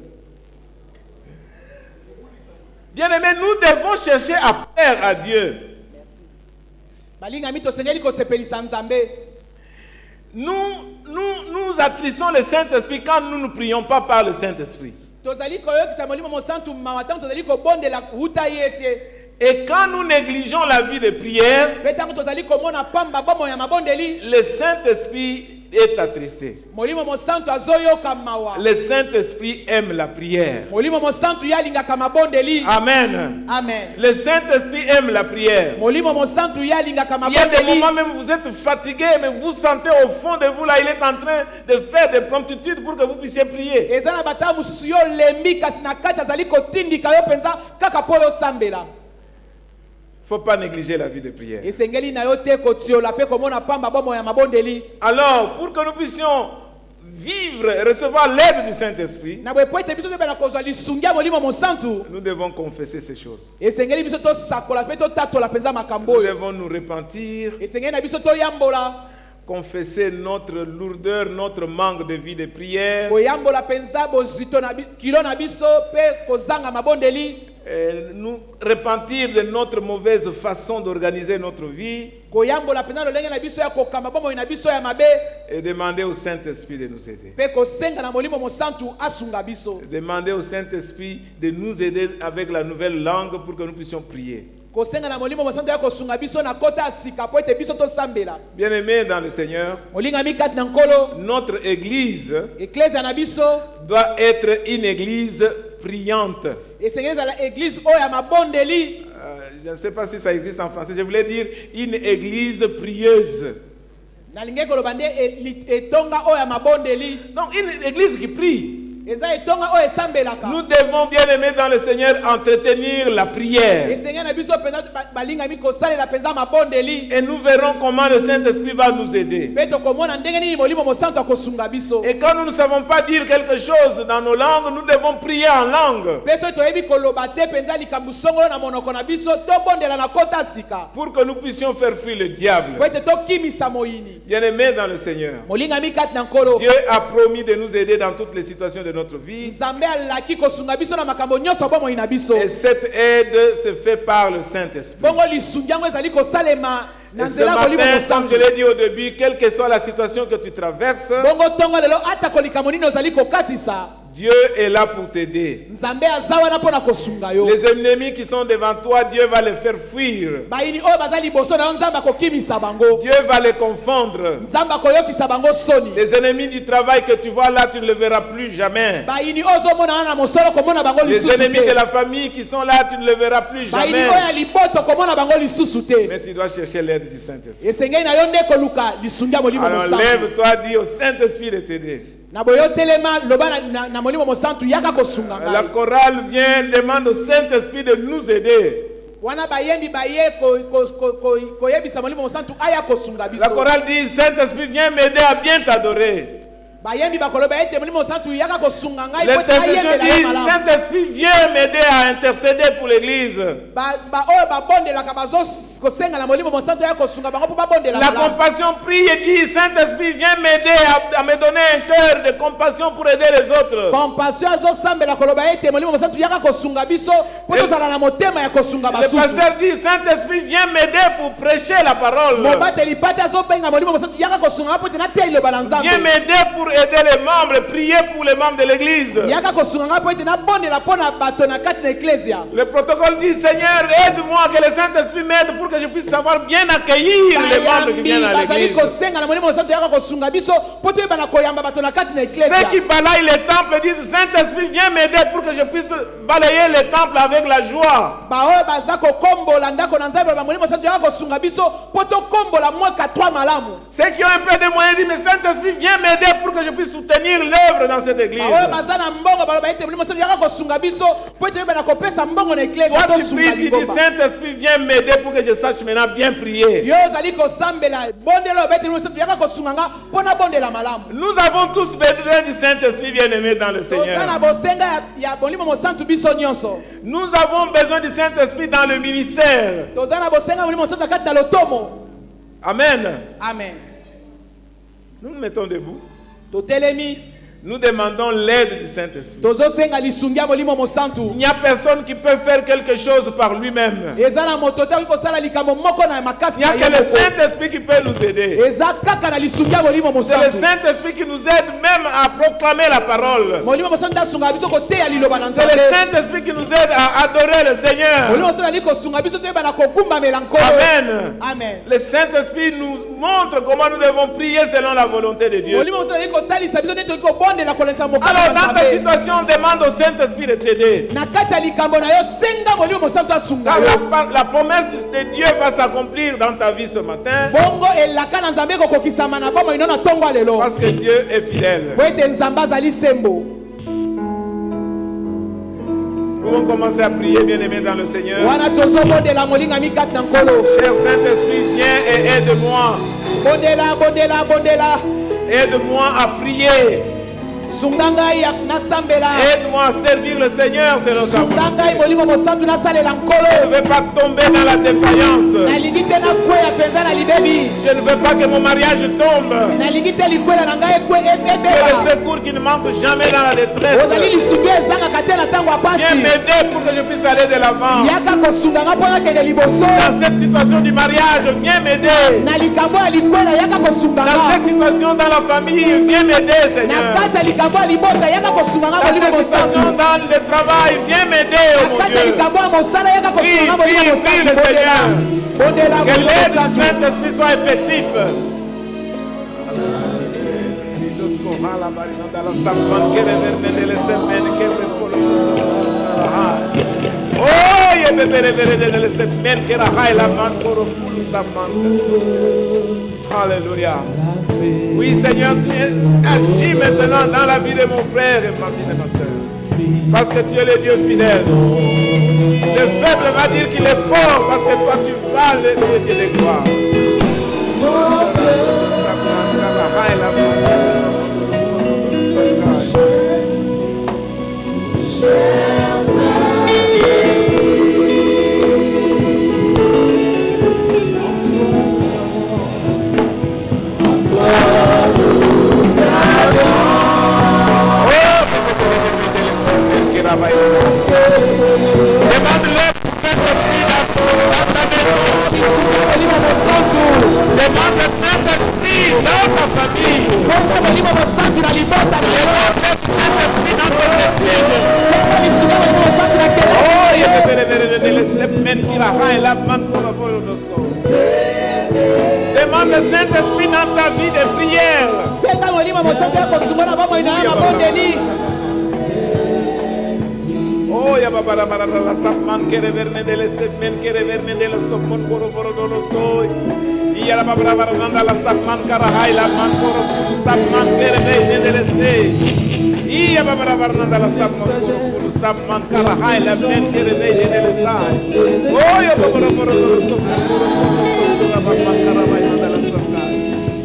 Bien-aimés, nous devons chercher à plaire à Dieu. Nous attristons le Saint-Esprit quand nous ne prions pas par le Saint-Esprit. Et quand nous négligeons la vie de prière, le Saint-Esprit est attristé. Le Saint-Esprit aime la prière. Amen. Amen. Le Saint-Esprit aime la prière. Il y a des moments même où vous êtes fatigué, mais vous sentez au fond de vous là, il est en train de faire des promptitudes pour que vous puissiez prier. Il ne faut pas négliger la vie de prière. Alors, pour que nous puissions vivre et recevoir l'aide du Saint-Esprit, nous devons confesser ces choses. Nous devons nous repentir, confesser notre lourdeur, notre manque de vie de prière, nous repentir de notre mauvaise façon d'organiser notre vie et demander au Saint-Esprit de nous aider. Demander au Saint-Esprit de nous aider avec la nouvelle langue pour que nous puissions prier. Bien-aimés dans le Seigneur, notre église doit être une église priante. Je ne sais pas si ça existe en français. Je voulais dire une église prieuse. nalingi koloba nde etonga oyo ya mabondeli Donc une église qui prie. eza etonga oyo esambelaka Nous devons, bien aimés dans le Seigneur, entretenir la prière. esengeli na biso mpenza balingami kosalela mpenza mabondeli Et nous verrons comment le Saint-Esprit va nous aider. mpe tokomona ndenge nini molimo mosantu akosunga biso Et quand nous ne savons pas dire quelque chose dans nos langues, nous devons prier en langue mpe soki toyebi koloba te mpenza likambo songo oyo na monoko na biso tobondela na kota sika pour que nous puissions faire fuir le diable. po ete tokimisa moyini Bien aimés dans le Seigneur, molingami kati na nkolo Dieu a promis de nous aider dans toutes les situations de notre vie. nzambe alaki kosunga biso na makambo nyonso bomoi na biso Et cette aide se fait par le Saint-Esprit. bongo lisungi yango ezali kosalema na Et ce nzela molimo matin, comme mosantu je l'ai dit au début, quelle que soit la situation que tu traverses, bongo ntongo lelo ata kolika nini ozali kokatisa Dieu est là pour t'aider. nzambe aza wana mpo na kosunga yo Les ennemis qui sont devant toi, Dieu va les faire fuir. bayini oyo baza liboso na yo nzambe akokimisa bango Dieu va les confondre. nzambe akoyokisa bango soni Les ennemis du travail que tu vois là, tu ne les verras plus jamais. bayini oyo ozomona wana na mosolo komona bango Les lisusu ennemis de te la famille qui sont là, tu ne les verras plus bayini jamais. oyo ya liboto komona bango lisusu te Mais tu dois chercher l'aide du Saint-Esprit. esengeli na yo nde koluka lisungi ya molimo Alors mosantu lève-toi, dis au Saint-Esprit de t'aider. na boyo telema loba na molimo mosantu yaka kosunga La ngai chorale vient, demande au Saint-Esprit de nous aider. wana bayembi baye koyebisa molimo mosantu aya kosunga La biso chorale dit, Saint-Esprit, viens m'aider à bien t'adorer. bayembi bakoloba ete molimo mosantu yaka kosunga ngai po L'intercession ayembela dit, yo malamu Saint-Esprit, viens m'aider à intercéder pour l'Église. oyo babondelaka bazokosenga na molimo mosantu ya kosunga bango mpo babondela La malamu compassion prie et dit, Saint-Esprit, viens m'aider à me donner un cœur de compassion pour aider les autres. compassion azosambela koloba ete molimo mosantu yaka kosunga biso mpo tozala na motema ya kosunga Le basusu pasteur dit, Saint-Esprit, viens m'aider pour prêcher la parole. mobateli pate azobenga molimo mosantu yaka kosunga nga mpo te nateya liloba na nzambe Viens m'aider pour aider les membres, prier pour les membres de l'Église. yaka kosunga nga mpo ete nabondela mpo na bato na kati na eklesia Le protocole dit, Seigneur, aide-moi que le Saint-Esprit m'aide pour que je puisse savoir bien accueillir les membres qui viennent à bazali l'Église. kosenga na molimo mosantu yaka kosunga biso mpo toyeba na koyamba bato na kati na Ceux qui eklesia balayent les temples disent, Saint-Esprit, viens m'aider pour que je puisse balayer les temples avec la joie. baoyo baza kokombola ndako na nzambe molimo mosantu yaka kosunga biso mpo tokombola mwaka 3 malamu Ceux qui ont un peu de moyens disent, mais Saint-Esprit, viens m'aider pour que je puisse soutenir l'œuvre dans cette église. baoyo baza na mbongo baloba ete molimo mosantu yaka kosunga biso mpo ete toyeba na kopesa mbongo na eklesia Toi, tu tosunga pries, tu dis, libomba Saint-Esprit, viens m'aider pour que je sache maintenant bien prier. yo ozali kosambela bondela oyo bete molimo mosantu yaka kosunga nga mpo nabondela malamu Nous avons tous besoin du Saint-Esprit bien-aimé dans le toza na Seigneur. bosenga ya molimo mosantu biso nyonso Nous avons besoin du Saint-Esprit dans le ministère. toza na bosenga molimo mosantu na kati na lotomo Amen. amen Nous nous mettons debout. totelemi Nous demandons l'aide du Saint-Esprit. tozosenga lisungi ya molimo mosantu Il n'y a personne qui peut faire quelque chose par lui-même. eza na moto te okoki kosala likambo moko na Il makasi n'y a na que ye le moko Saint-Esprit qui peut nous aider. eza kaka na lisungi ya molimo C'est le mosantu Saint-Esprit qui nous aide même à proclamer la parole. molimo mosantu nde asungaka biso koteya liloba na C'est le nzambe Saint-Esprit qui nous aide à adorer le Seigneur. molimo mosantu ali kosunga biso toyeba na kokumbamela nkolo Amen. amen Le Saint-Esprit nous montre comment nous devons prier selon la volonté de Dieu. molimo mosantu ali kotalisa biso nde toki kobondela kolekisa mokolo Alors ya dans ta nzambe situation, demande au Saint-Esprit de t'aider. na kati ya likambo na yo senga molimo mosantu asunga Car yo la promesse de Dieu va s'accomplir dans ta vie ce matin. bongo elaka na nzambe ekokokisama na bomoi no na ntongo ya lelo Parce que Dieu est fidèle. po ete nzambe azali sembo Nous pouvons commencer à prier, bien-aimés dans le Seigneur. wana tozobondela molingami kati na nkolo Cher Saint-Esprit, viens et aide-moi. bondela Aide-moi à prier. sunga ngai nasambela Aide-moi à servir le Seigneur selon sa sunga volonté. ngai molimo mosantu nasalela Je ne nkolo veux pas tomber dans la défaillance. nalingi te nakweya mpenza na libebi Je ne veux pas que mon mariage tombe. nalingi te likwela na ngai Que le ebeba secours qui ne manque jamais dans la ozali détresse. lisungi ezangaka te na ntango ya Viens pasi m'aider pour que je puisse aller de l'avant. yaka kosunga nga mpo nakende liboso Dans cette situation du mariage, viens m'aider. na likambo ya likwela yaka kosunga Dans nga cette situation dans la famille, viens m'aider, na Seigneur. kati ya likambo ya libota yaka kosunga nga Dans molimo cette situation mosantu dans le travail, viens m'aider, oh na mon kati ya Dieu. likambo ya mosala yaka kosunga nga molimo Prie, mosantu prie le Seigneur. bondela Que molimo l'aide du mosantu Saint-Esprit soit effective. Oh, ye bebere de la Alléluia. Oui, Seigneur, tu agis maintenant dans la vie de mon frère et ma vie de ma soeur. Parce que tu es le Dieu fidèle. Le faible va dire qu'il est fort parce que toi tu vas le Dieu de gloire. Demande-le pour faire sortir dans ta maison. Demande le Saint-Esprit dans ta famille. Demande le Saint-Esprit dans ton église. Oh, il y a demande le Saint-Esprit dans ta vie de prière. Oh, ya baba la sapman kere verne de l'estepmen kere verne de l'estopmon koro koro do l'ostoi. Ya la baba la sapman kara hai la man koro sapman kere verne de l'estei. Ya baba la sapman koro sapman kara hai la men kere verne de l'estei. Oh, ya baba la koro do l'estopmon koro la baba kara hai la l'estoi.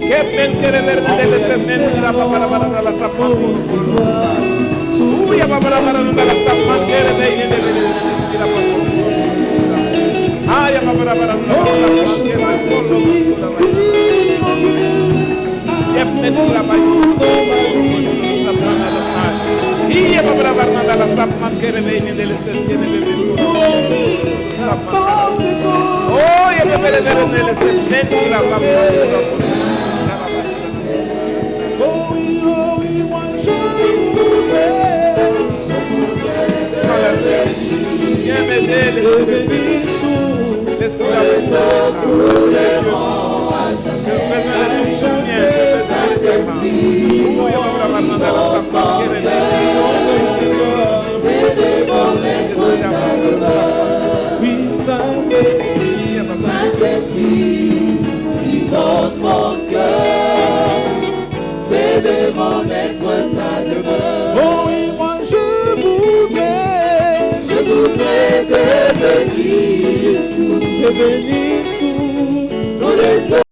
Ke men kere verne de l'estepmen ya baba la sapman koro. Uya baba la sapman kere verne de l'estei. Aya baba la sapman devenir sous